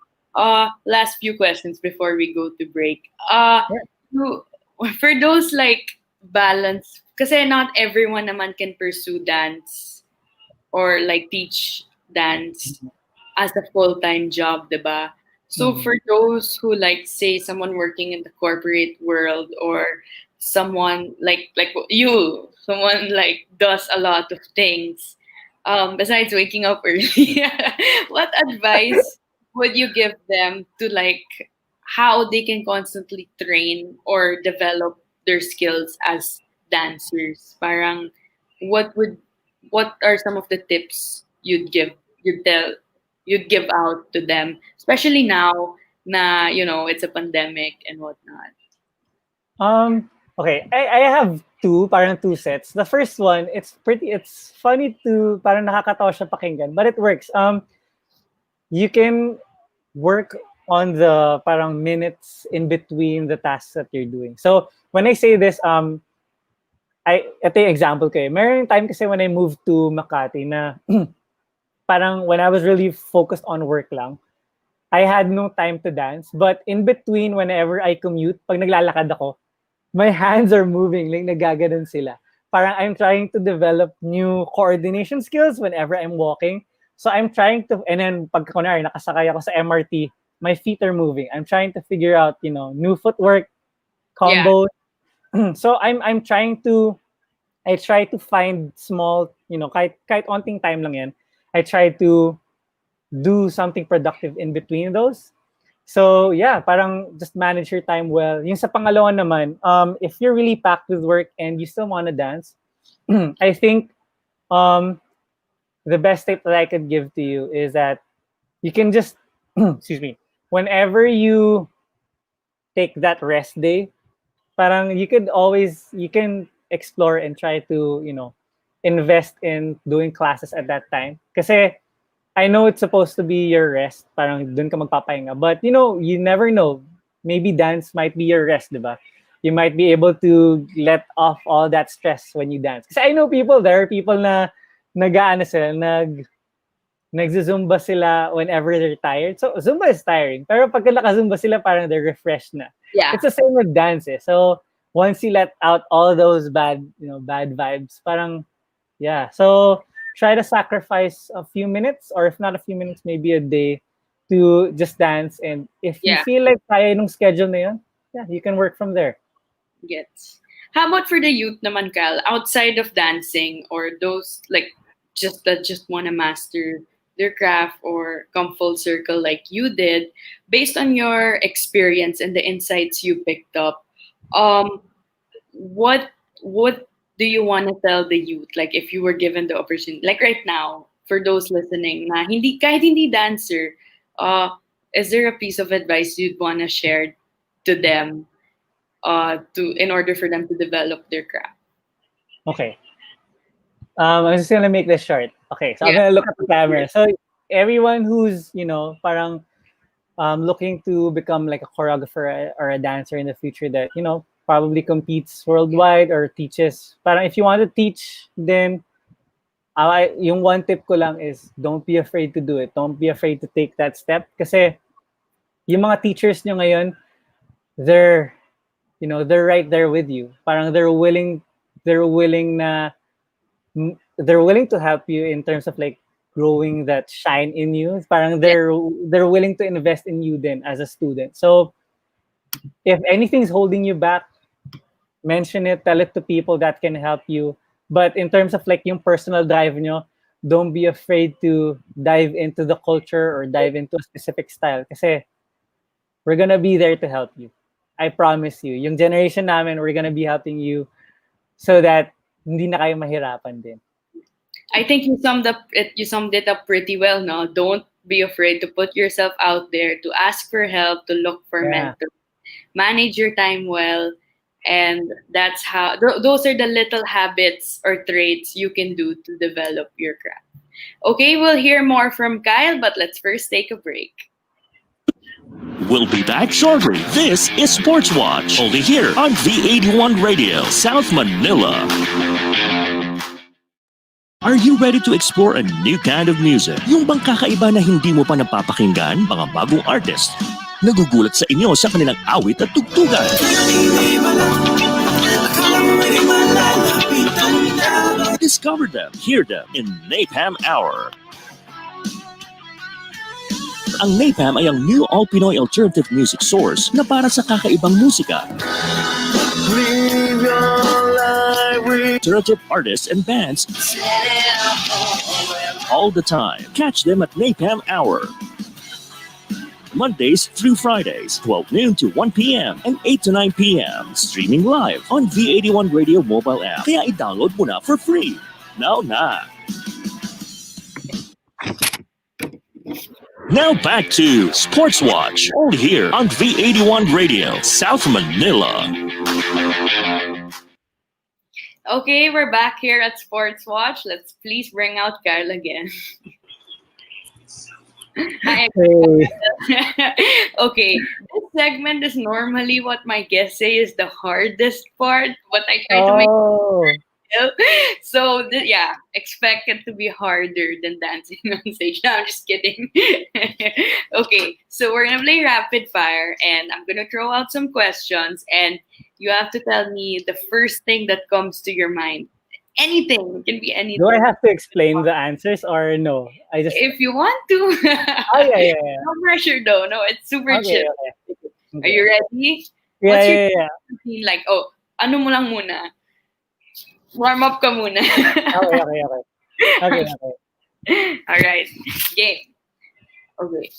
[SPEAKER 8] last few questions before we go to break.
[SPEAKER 7] Yeah.
[SPEAKER 8] You- for those like balance, kasi not everyone naman can pursue dance or like teach dance as a full-time job, diba? So
[SPEAKER 7] Mhm.
[SPEAKER 8] for those who like say someone working in the corporate world or someone like you, someone like does a lot of things besides waking up early, what advice would you give them to like how they can constantly train or develop their skills as dancers? Parang what would what are some of the tips you'd tell you'd give out to them, especially now na it's a pandemic and whatnot.
[SPEAKER 7] Okay, I have parang two sets. The first one, it's funny to, parang nakakatawa siya pakinggan, but it works. You can work on the parang minutes in between the tasks that you're doing. So when I say this, ito yung example ko eh. Meron yung time kasi when I moved to Makati na parang when I was really focused on work lang, I had no time to dance. But in between, whenever I commute, pag naglalakad ako, my hands are moving, like nagaganon sila. Parang I'm trying to develop new coordination skills whenever I'm walking. So I'm trying to, and then pag kunwari nakasakay ako sa MRT, my feet are moving. I'm trying to figure out, new footwork,
[SPEAKER 8] Yeah.
[SPEAKER 7] combos. So I try to find small, kahit onting time lang yan. I try to do something productive in between those. So yeah, parang just manage your time well. Yung sa pangalawa naman, if you're really packed with work and you still want to dance, I think the best tip that I could give to you is that you can just, excuse me, whenever you take that rest day, parang you can explore and try to, invest in doing classes at that time. Kasi I know it's supposed to be your rest, parang dun ka magpapahinga. But, you never know. Maybe dance might be your rest, diba? You might be able to let off all that stress when you dance. Kasi I know there are people na nagzumba sila whenever they're tired. So, Zumba is tiring. Pero pagka naka-Zumba sila, parang they're refreshed na.
[SPEAKER 8] Yeah.
[SPEAKER 7] It's the same with dance eh. So, once you let out all those bad vibes, parang, yeah. So, try to sacrifice a few minutes, or if not a few minutes, maybe a day to just dance. And if you
[SPEAKER 8] Yeah.
[SPEAKER 7] feel like kaya nung schedule na yun, yeah, you can work from there.
[SPEAKER 8] Gets. How about for the youth naman, Kyle? Outside of dancing or those like just want to master their craft or come full circle like you did, based on your experience and the insights you picked up, what do you want to tell the youth? Like if you were given the opportunity, like right now, for those listening, na kahit hindi dancer, is there a piece of advice you'd want to share to them, in order for them to develop their craft?
[SPEAKER 7] Okay. I'm just gonna make this short. Okay, so I'm
[SPEAKER 8] Yeah.
[SPEAKER 7] gonna look at the camera. So everyone who's parang looking to become like a choreographer or a dancer in the future that probably competes worldwide or teaches. Parang if you want to teach, then yung one tip ko lang is don't be afraid to do it. Don't be afraid to take that step. Kasi yung mga teachers nyo ngayon, they're right there with you. Parang they're willing to help you in terms of like growing that shine in you. Parang they're willing to invest in you then as a student. So if anything's holding you back, mention it, tell it to people that can help you. But in terms of like yung personal drive nyo, don't be afraid to dive into the culture or dive into a specific style. Kasi we're gonna be there to help you. I promise you. Yung generation namin, we're gonna be helping you so that hindi na kayo mahirapan din.
[SPEAKER 8] I think you summed it up pretty well, no? Don't be afraid to put yourself out there, to ask for help, to look for mentors. Manage your time well, and that's how those are the little habits or traits you can do to develop your craft. Okay, we'll hear more from Kyle, but let's first take a break.
[SPEAKER 3] We'll be back shortly. This is Sportswatch, only here on V81 Radio, South Manila. Are you ready to explore a new kind of music? Yung bang kakaiba na hindi mo pa napapakinggan? Mga bagong artist. Nagugulat sa inyo sa kanilang awit at tugtugan. Discover them, hear them in Napam Hour. Ang Napam ay ang new all-Pinoy alternative music source na para sa kakaibang musika. Alternative artists and bands all the time. Catch them at Napam Hour. Mondays through Fridays, 12 noon to 1 p.m. and 8 to 9 p.m. Streaming live on V81 Radio mobile app. Kaya i-download mo na for free. Now na! Now back to Sportswatch, only here on V81 Radio, South Manila.
[SPEAKER 8] Okay, we're back here at Sportswatch. Let's please bring out Kyle again. Hi. Okay, this segment is normally what my guests say is the hardest part, but I try to make it. So yeah, expect it to be harder than dancing on stage. No, I'm just kidding. Okay, so we're gonna play rapid fire, and I'm gonna throw out some questions, and you have to tell me the first thing that comes to your mind. Anything, it can be anything.
[SPEAKER 7] Do I have to explain the answers or no? I just
[SPEAKER 8] If you want to.
[SPEAKER 7] Oh yeah.
[SPEAKER 8] No pressure though. No, it's super chill.
[SPEAKER 7] Okay.
[SPEAKER 8] Are you ready?
[SPEAKER 7] Yeah,
[SPEAKER 8] What's your
[SPEAKER 7] yeah.
[SPEAKER 8] routine like? Oh, ano mo lang muna? Warm up ka muna.
[SPEAKER 7] Okay.
[SPEAKER 8] All right. Game. Okay.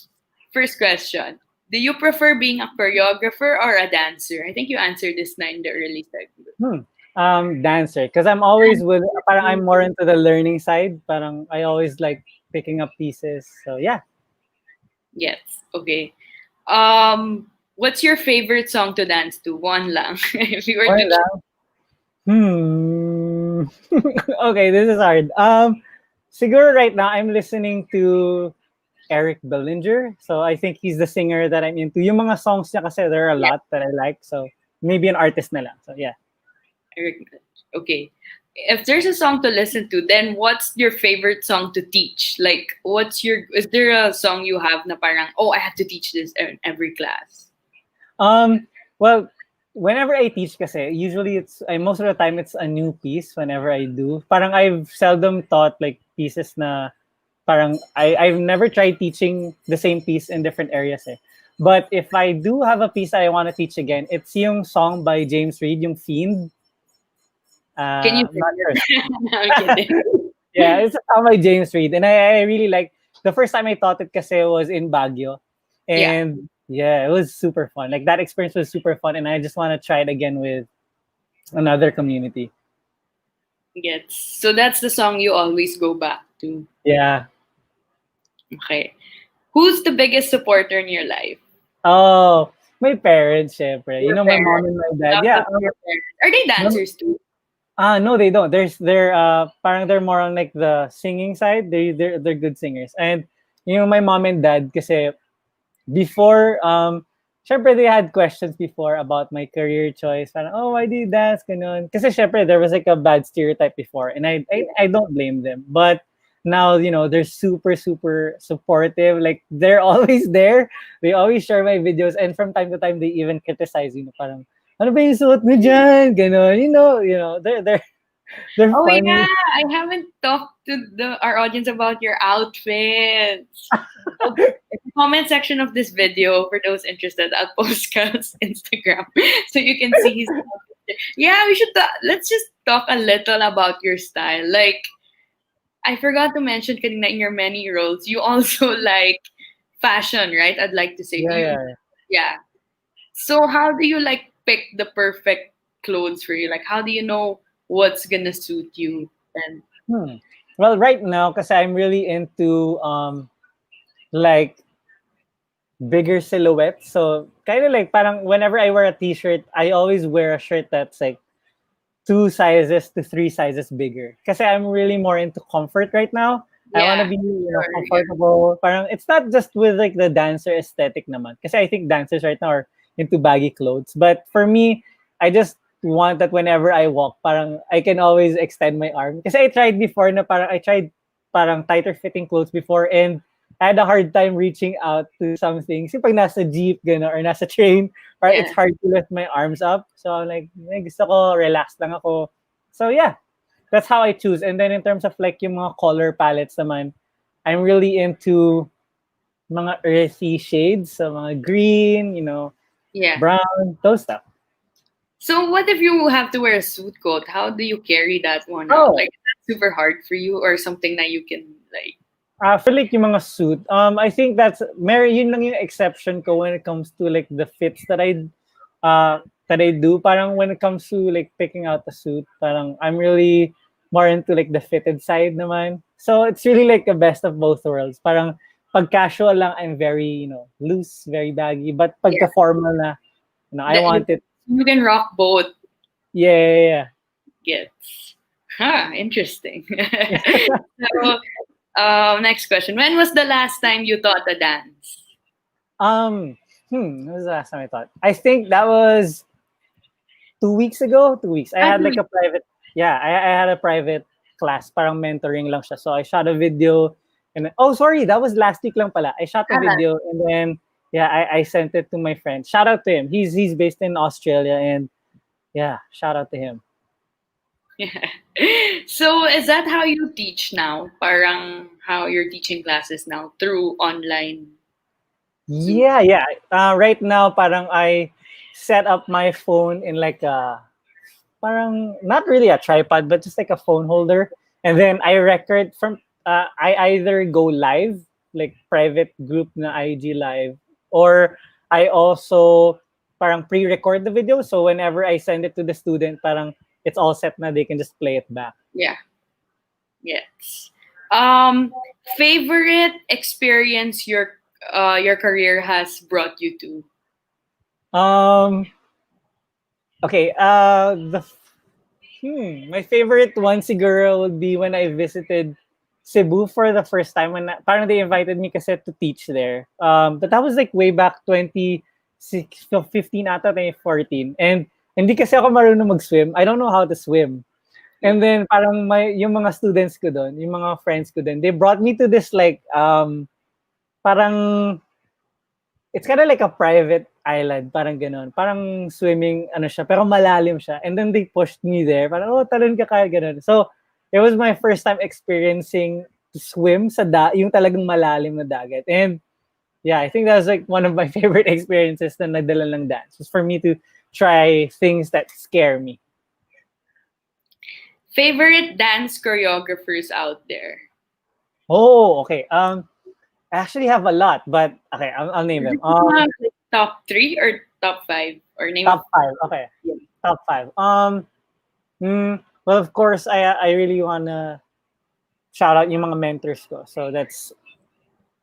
[SPEAKER 8] First question. Do you prefer being a choreographer or a dancer? I think you answered this in the early segment.
[SPEAKER 7] Dancer, because I'm always parang I'm more into the learning side. Parang I always like picking up pieces. So yeah.
[SPEAKER 8] Yes. Okay. What's your favorite song to dance to? One lang. If you were to
[SPEAKER 7] Okay, this is hard. Siguro right now I'm listening to Eric Bellinger. So I think he's the singer that I'm into. Yung mga songs niya kasi there are a lot that I like. So maybe an artist na lang. So yeah.
[SPEAKER 8] Okay. If there's a song to listen to, then what's your favorite song to teach? Like, is there a song you have na parang, oh, I have to teach this in every class?
[SPEAKER 7] Well, whenever I teach kasi, usually most of the time it's a new piece whenever I do. Parang I've seldom taught like pieces na parang I've never tried teaching the same piece in different areas eh. But if I do have a piece that I want to teach again, it's yung song by James Reid, yung Fiend.
[SPEAKER 8] Can you No, I'm kidding.
[SPEAKER 7] Yeah, it's a song by James Reid. And I really like, the first time I taught it kasi was in Baguio. And yeah, it was super fun. Like that experience was super fun. And I just want to try it again with another community.
[SPEAKER 8] Yes. So that's the song you always go back to.
[SPEAKER 7] Yeah.
[SPEAKER 8] Okay. Who's the biggest supporter in your life?
[SPEAKER 7] Oh, my parents, syempre. You know, my mom and my dad. Yeah.
[SPEAKER 8] Are they dancers too?
[SPEAKER 7] No, they don't. They're parang they're more on like the singing side. They're good singers. And you know, my mom and dad kasi before syempre they had questions before about my career choice. Parang, oh, why do you dance? Ganun. Kasi syempre there was like a bad stereotype before, and I don't blame them. But now, you know, they're super supportive. Like they're always there. They always share my videos, and from time to time they even criticize, you know, parang ano ba yung suot mo dyan? Ganon. You know, they're
[SPEAKER 8] Oh
[SPEAKER 7] funny.
[SPEAKER 8] yeah, I haven't talked to our audience about your outfits. In the comment section of this video, for those interested, I'll post Kyle's Instagram so you can see his outfit. Yeah, we should let's just talk a little about your style. Like, I forgot to mention kanina in your many roles, you also like fashion, right? I'd like to say. Yeah. So how do you like pick the perfect clothes for you? Like, how do you know what's gonna suit you? And
[SPEAKER 7] Well, right now, because I'm really into like bigger silhouettes. So kind of like parang whenever I wear a t-shirt, I always wear a shirt that's like 2 sizes to 3 sizes bigger. Because I'm really more into comfort right now. I want to be comfortable. Parang it's not just with like the dancer aesthetic naman. Because I think dancers right now are into baggy clothes. But for me, I just want that whenever I walk, parang I can always extend my arm. Kasi I tried before na I tried tighter fitting clothes before, and I had a hard time reaching out to some things. Yung pag nasa jeep gano'n, or nasa train, parang it's hard to lift my arms up. So I'm like, gusto ko, relax lang ako. So yeah. that's how I choose. And then in terms of like yung mga color palettes naman, I'm really into mga earthy shades, so mga green,
[SPEAKER 8] Yeah.
[SPEAKER 7] brown, those stuff.
[SPEAKER 8] So what if you have to wear a suit coat? How do you carry that one out?
[SPEAKER 7] Oh,
[SPEAKER 8] Like, is that super hard for you or something that you can like?
[SPEAKER 7] for like yung mga suit, I think yun lang yung exception ko when it comes to like the fits that I do. Parang when it comes to like picking out the suit, parang I'm really more into like the fitted side naman. So it's really like the best of both worlds. Parang pag casual lang, I'm very, loose, very baggy. But pagka formal na, I want it.
[SPEAKER 8] You can rock both.
[SPEAKER 7] Yeah.
[SPEAKER 8] Yes. Interesting. So, next question. When was the last time you taught a dance?
[SPEAKER 7] When was the last time I taught? I think that was 2 weeks ago. 2 weeks. I had like a private, I had a private class, parang mentoring lang siya. So I shot a video, and sorry, that was last week lang pala. I shot a video, and then I sent it to my friend. Shout out to him. He's based in Australia, and shout out to him.
[SPEAKER 8] Yeah. So is that how you teach now? Parang how you're teaching classes now through online?
[SPEAKER 7] Yeah. Right now, parang I set up my phone in like parang not really a tripod, but just like a phone holder, and then I record from. I either go live, like private group na IG live, or I also parang pre-record the video. So whenever I send it to the student, parang it's all set na, they can just play it back.
[SPEAKER 8] Yeah. Yes. Favorite experience your career has brought you to?
[SPEAKER 7] Okay. My favorite one siguro would be when I visited Cebu for the first time, when parang they invited me kasi to teach there. But that was like way back 2015 ata, 2014. And hindi kasi ako marunong mag-swim. I don't know how to swim. And then parang yung mga students ko doon, yung mga friends ko doon, they brought me to this like parang it's kind of like a private island, parang ganon. Parang swimming siya, pero malalim siya. And then they pushed me there. Parang talon ka kaya ganon. So it was my first time experiencing to swim sa yung talagang malalim na dagat. And I think that was like one of my favorite experiences na nagdala ng dance. Was for me to try things that scare me.
[SPEAKER 8] Favorite dance choreographers out there?
[SPEAKER 7] Oh, okay. I actually have a lot, but okay, I'll name them.
[SPEAKER 8] Top 3 or top 5? Or name
[SPEAKER 7] top 5. Okay, top 5. Well, of course, I really wanna shout out yung mga mentors ko. So that's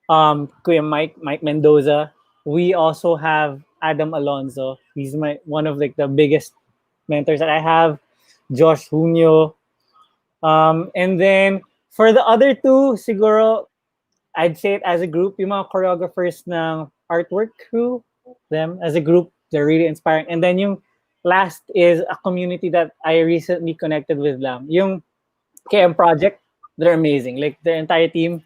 [SPEAKER 7] Kuya Mike Mendoza. We also have Adam Alonzo. He's one of like the biggest mentors that I have. Josh Junio. And then for the other two, siguro I'd say it as a group, yung mga choreographers ng artwork crew, them as a group, they're really inspiring. And then yung last is a community that I recently connected with lang. Yung KM Project, they're amazing. Like their entire team,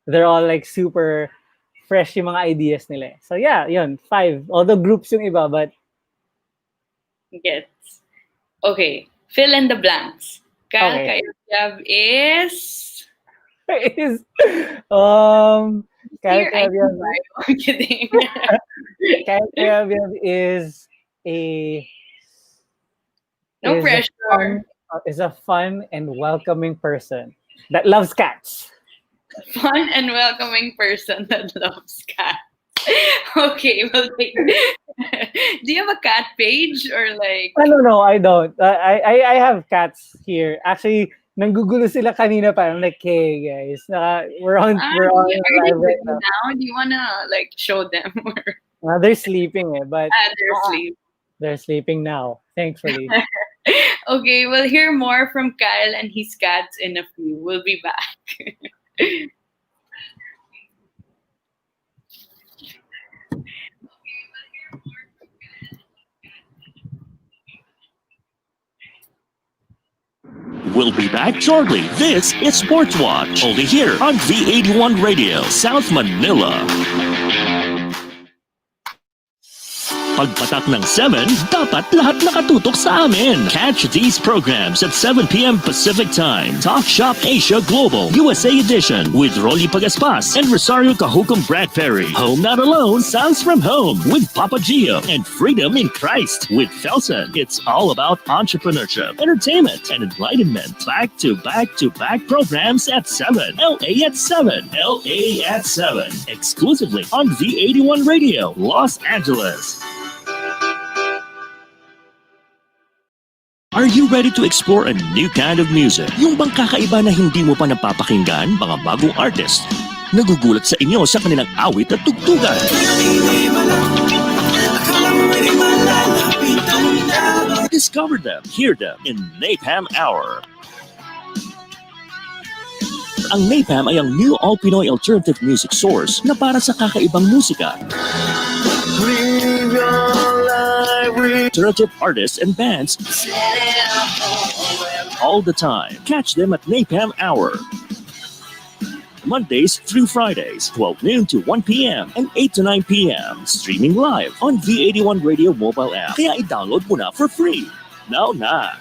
[SPEAKER 7] they're all like super fresh yung mga ideas nila. So yun, 5. Although groups yung iba, but
[SPEAKER 8] yes. Okay, fill in the blanks. Cayabyab is
[SPEAKER 7] Cayabyab
[SPEAKER 8] I'm kidding.
[SPEAKER 7] Cayabyab is
[SPEAKER 8] no pressure.
[SPEAKER 7] Is a fun and welcoming person that loves cats.
[SPEAKER 8] Fun and welcoming person that loves cats. Okay, well, do you have a cat page or like?
[SPEAKER 7] No, I don't. I have cats here. Actually, nanggugulo sila kanina, parang like, hey guys, we're on live right now.
[SPEAKER 8] Do you wanna like show them?
[SPEAKER 7] They're sleeping, but
[SPEAKER 8] they're
[SPEAKER 7] sleeping now, thankfully.
[SPEAKER 8] Okay, we'll hear more from Kyle and his cats in a few. We'll be back.
[SPEAKER 3] We'll be back shortly. This is Sportswatch, only here on V81 Radio, South Manila. Pagpatak ng 7, dapat lahat nakatutok sa amin. Catch these programs at 7 p.m. Pacific Time. Talk Shop Asia Global, USA Edition with Rolly Pagaspas and Rosario Cajucom Bradbury. Home Not Alone sounds from home with Papa Gio and Freedom in Christ with Felson. It's all about entrepreneurship, entertainment, and enlightenment. Back to back programs at 7. LA at 7. LA at 7. Exclusively on V81 Radio, Los Angeles. Are you ready to explore a new kind of music? Yung bang kakaiba na hindi mo pa napapakinggan? Mga bagong artist. Nagugulat sa inyo sa kanilang awit at tugtugan. Discover them, hear them in Napalm Hour. Ang Napalm ay ang new all-Pinoy alternative music source na para sa kakaibang musika. Alternative artists and bands all the time. Catch them at Napalm Hour. Mondays through Fridays, 12 noon to 1 p.m. and 8 to 9 p.m. Streaming live on V81 Radio mobile app. Kaya i-download mo na for free. Now na!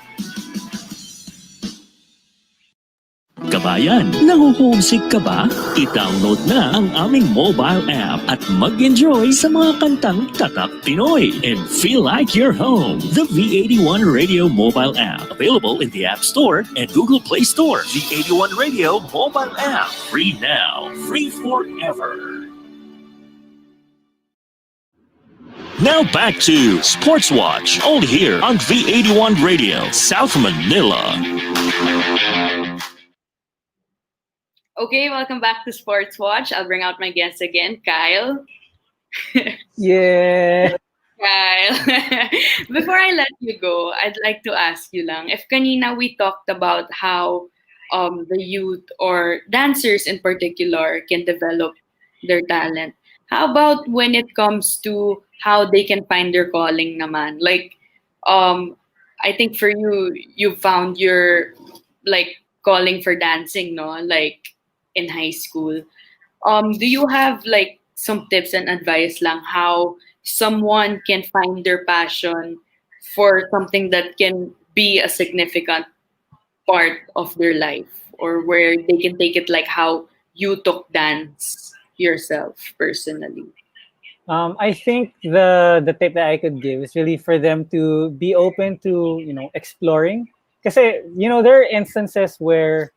[SPEAKER 3] Kabayan, nahuhumsik ka ba? I-download na ang aming mobile app at mag-enjoy sa mga kantang tatak Pinoy and feel like you're home. The V81 Radio mobile app, available in the App Store and Google Play Store. V81 Radio mobile app, free now, free forever. Now back to Sportswatch, only here on V81 Radio, South Manila.
[SPEAKER 8] Okay, welcome back to Sports Watch. I'll bring out my guest again, Kyle.
[SPEAKER 7] Yeah.
[SPEAKER 8] Kyle, before I let you go, I'd like to ask you lang, if kanina we talked about how the youth or dancers in particular can develop their talent, how about when it comes to how they can find their calling naman? Like, I think for you, you found your like calling for dancing, no? Like in high school. Do you have like some tips and advice lang how someone can find their passion for something that can be a significant part of their life, or where they can take it like how you took dance yourself personally?
[SPEAKER 7] I think the tip that I could give is really for them to be open to, exploring. Kasi, there are instances where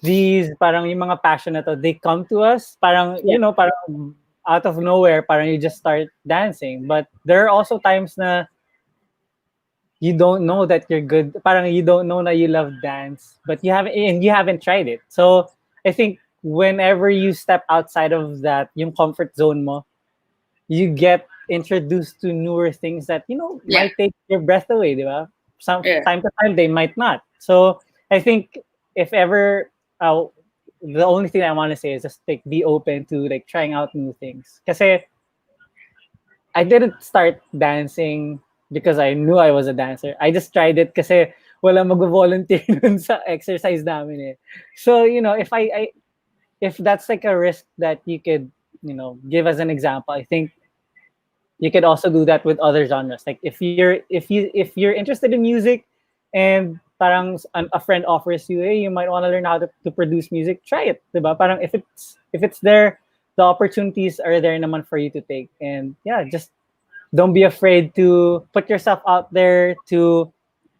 [SPEAKER 7] these parang yung mga passion na to, they come to us parang parang out of nowhere, parang you just start dancing, but there are also times na you don't know that you're good, parang you don't know na you love dance, but you haven't tried it. So I think whenever you step outside of that yung comfort zone mo, you get introduced to newer things that might take your breath away, di ba? Time to time they might not. So I think if ever the only thing I want to say is just be open to like trying out new things. Kasi I didn't start dancing because I knew I was a dancer. I just tried it kasi wala mag-volunteer dun sa exercise namin eh. So, if that's like a risk that you could, give as an example, I think you could also do that with other genres. Like if you're interested in music and parang a friend offers you, hey, you might want to learn how to produce music, try it, diba? Parang if it's there, the opportunities are there naman for you to take. And yeah, just don't be afraid to put yourself out there, to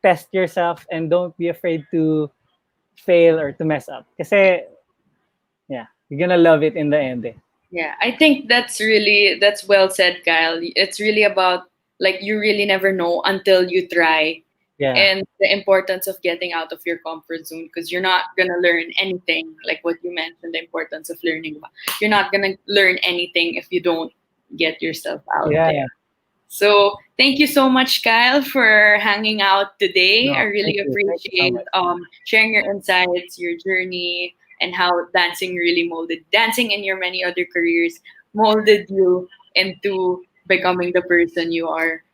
[SPEAKER 7] test yourself, and don't be afraid to fail or to mess up. Kasi yeah, you're gonna love it in the end.
[SPEAKER 8] Yeah, I think that's well said, Kyle. It's really about like you really never know until you try.
[SPEAKER 7] Yeah.
[SPEAKER 8] And the importance of getting out of your comfort zone, because you're not going to learn anything, like what you mentioned, the importance of learning. You're not going to learn anything if you don't get yourself out there.
[SPEAKER 7] Yeah.
[SPEAKER 8] So thank you so much, Kyle, for hanging out today.
[SPEAKER 7] No,
[SPEAKER 8] I really
[SPEAKER 7] thank you.
[SPEAKER 8] appreciate sharing your insights, your journey, and how dancing in your many other careers molded you into becoming the person you are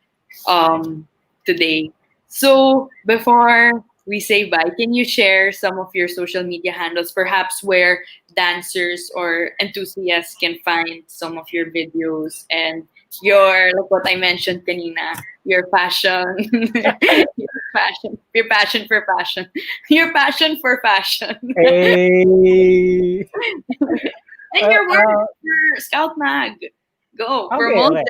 [SPEAKER 8] today. So before we say bye, can you share some of your social media handles, perhaps where dancers or enthusiasts can find some of your videos and your, like what I mentioned kanina, your passion, your passion for fashion, your passion for fashion,
[SPEAKER 7] Hey.
[SPEAKER 8] and your work, your Scout Mag. Go
[SPEAKER 7] Okay,
[SPEAKER 8] promote
[SPEAKER 7] okay.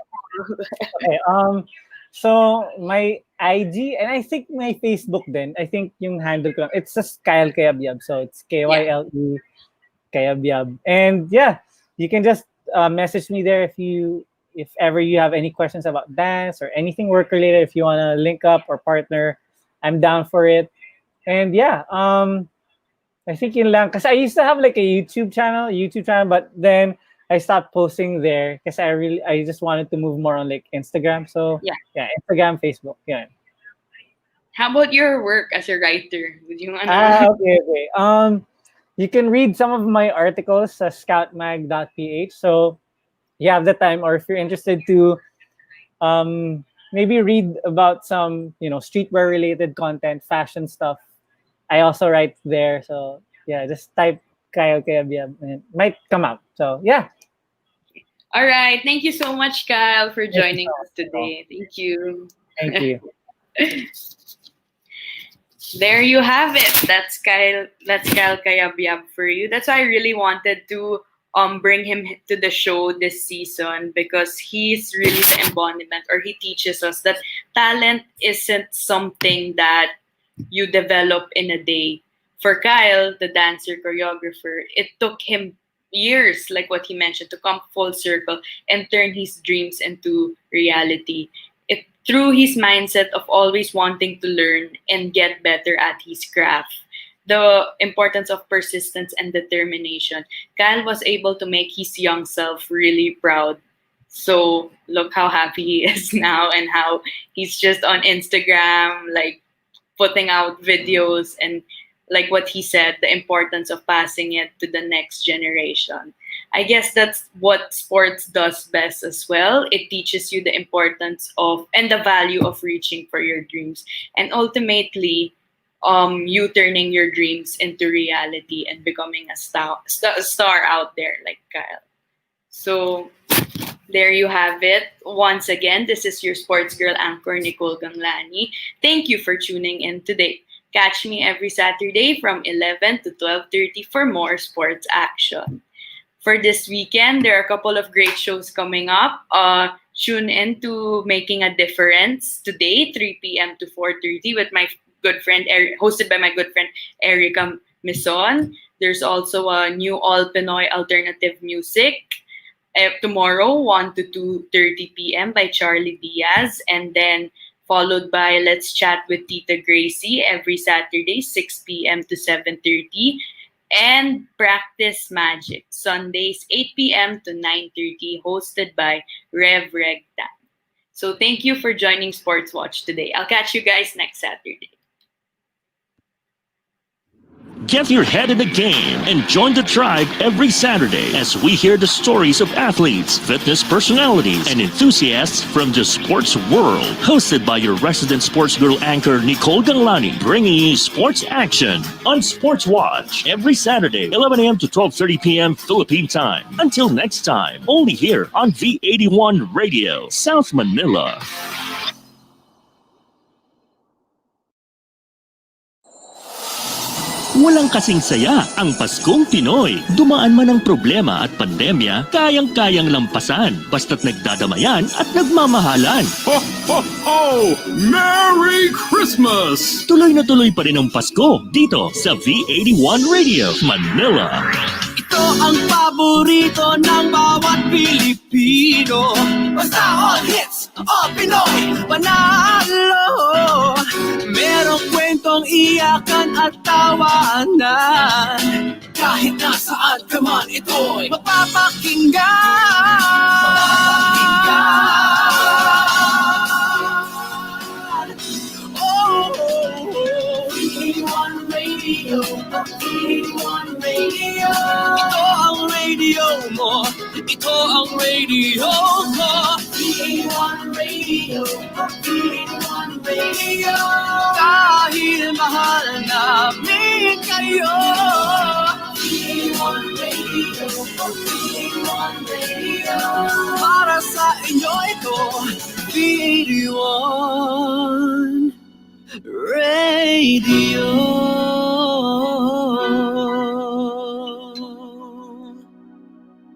[SPEAKER 7] Okay, so my IG and I think my Facebook then, I think yung handle ko lang, it's just Kyle Cayabyab. So it's
[SPEAKER 8] Yeah.
[SPEAKER 7] Kyle Cayabyab. And yeah, you can just message me there if ever you have any questions about dance or anything work related. If you want to link up or partner, I'm down for it. And yeah, I think yun lang. Because I used to have like a YouTube channel, but then I stopped posting there because I just wanted to move more on like Instagram. So
[SPEAKER 8] Yeah.
[SPEAKER 7] Instagram, Facebook, yeah.
[SPEAKER 8] How about your work as a writer? Would you
[SPEAKER 7] Okay. You can read some of my articles at scoutmag.ph. So you have the time, or if you're interested to maybe read about some streetwear related content, fashion stuff, I also write there. So yeah, just type Kyle Cayabyab and it might come out. So yeah.
[SPEAKER 8] All right. Thank you so much, Kyle, for
[SPEAKER 7] Thank you
[SPEAKER 8] joining
[SPEAKER 7] so
[SPEAKER 8] us today. Thank you.
[SPEAKER 7] Thank you.
[SPEAKER 8] There you have it. That's Kyle Kayabyab for you. That's why I really wanted to bring him to the show this season, because he's really the embodiment, or he teaches us that talent isn't something that you develop in a day. For Kyle, the dancer choreographer, it took him years, like what he mentioned, to come full circle and turn his dreams into reality. It through his mindset of always wanting to learn and get better at his craft. The importance of persistence and determination. Kyle was able to make his young self really proud. So look how happy he is now, and how he's just on Instagram, like putting out videos, and like what he said, the importance of passing it to the next generation. I guess that's what sports does best as well. It teaches you the importance of and the value of reaching for your dreams, and ultimately you turning your dreams into reality and becoming a star out there like Kyle. So there you have it. Once again, this is your sports girl anchor, Nicole Ganglani. Thank you for tuning in today. Catch me every Saturday from 11 to 12:30 for more sports action. For this weekend, there are a couple of great shows coming up. Tune in to Making a Difference today, 3 p.m. to 4:30 with my good friend, hosted by my good friend Erica Mison. There's also a new all Pinoy alternative music tomorrow, 1 to 2:30 p.m. by Charlie Diaz, and then followed by Let's Chat with Tita Gracie every Saturday, 6 p.m. to 7:30, and Practice Magic, Sundays, 8 p.m. to 9:30, hosted by Rev Reg Tan. So thank you for joining Sportswatch today. I'll catch you guys next Saturday.
[SPEAKER 3] Get your head in the game and join the tribe every Saturday as we hear the stories of athletes, fitness personalities, and enthusiasts from the sports world. Hosted by your resident sports girl anchor, Nicole Ganglani, bringing you sports action on Sports Watch every Saturday, 11 a.m. to 12:30 p.m. Philippine time. Until next time, only here on V81 Radio, South Manila. Walang kasing saya ang Paskong Pinoy. Dumaan man ang problema at pandemya, kayang-kayang lampasan basta't nagdadamayan at nagmamahalan.
[SPEAKER 4] Ho, ho, ho! Merry Christmas!
[SPEAKER 3] Tuloy na tuloy pa rin ang Pasko dito sa V81 Radio, Manila.
[SPEAKER 5] Ito ang paborito ng bawat Pilipino. Basta all hits, all Pinoy, panalo. Merong kwentong iyakan at tawanan. Kahit nasaan ka man, ito'y mapapakinggan. Oh,
[SPEAKER 1] V81 Radio, V81 Radio.
[SPEAKER 5] ito ang radio mo, ito ang radio ko.
[SPEAKER 1] V81 Radio, V81 Radio.
[SPEAKER 5] Dahil mahal sa'yo.
[SPEAKER 1] B81 Radio, B81 Radio.
[SPEAKER 5] Para sa inyo ito, B81 Radio.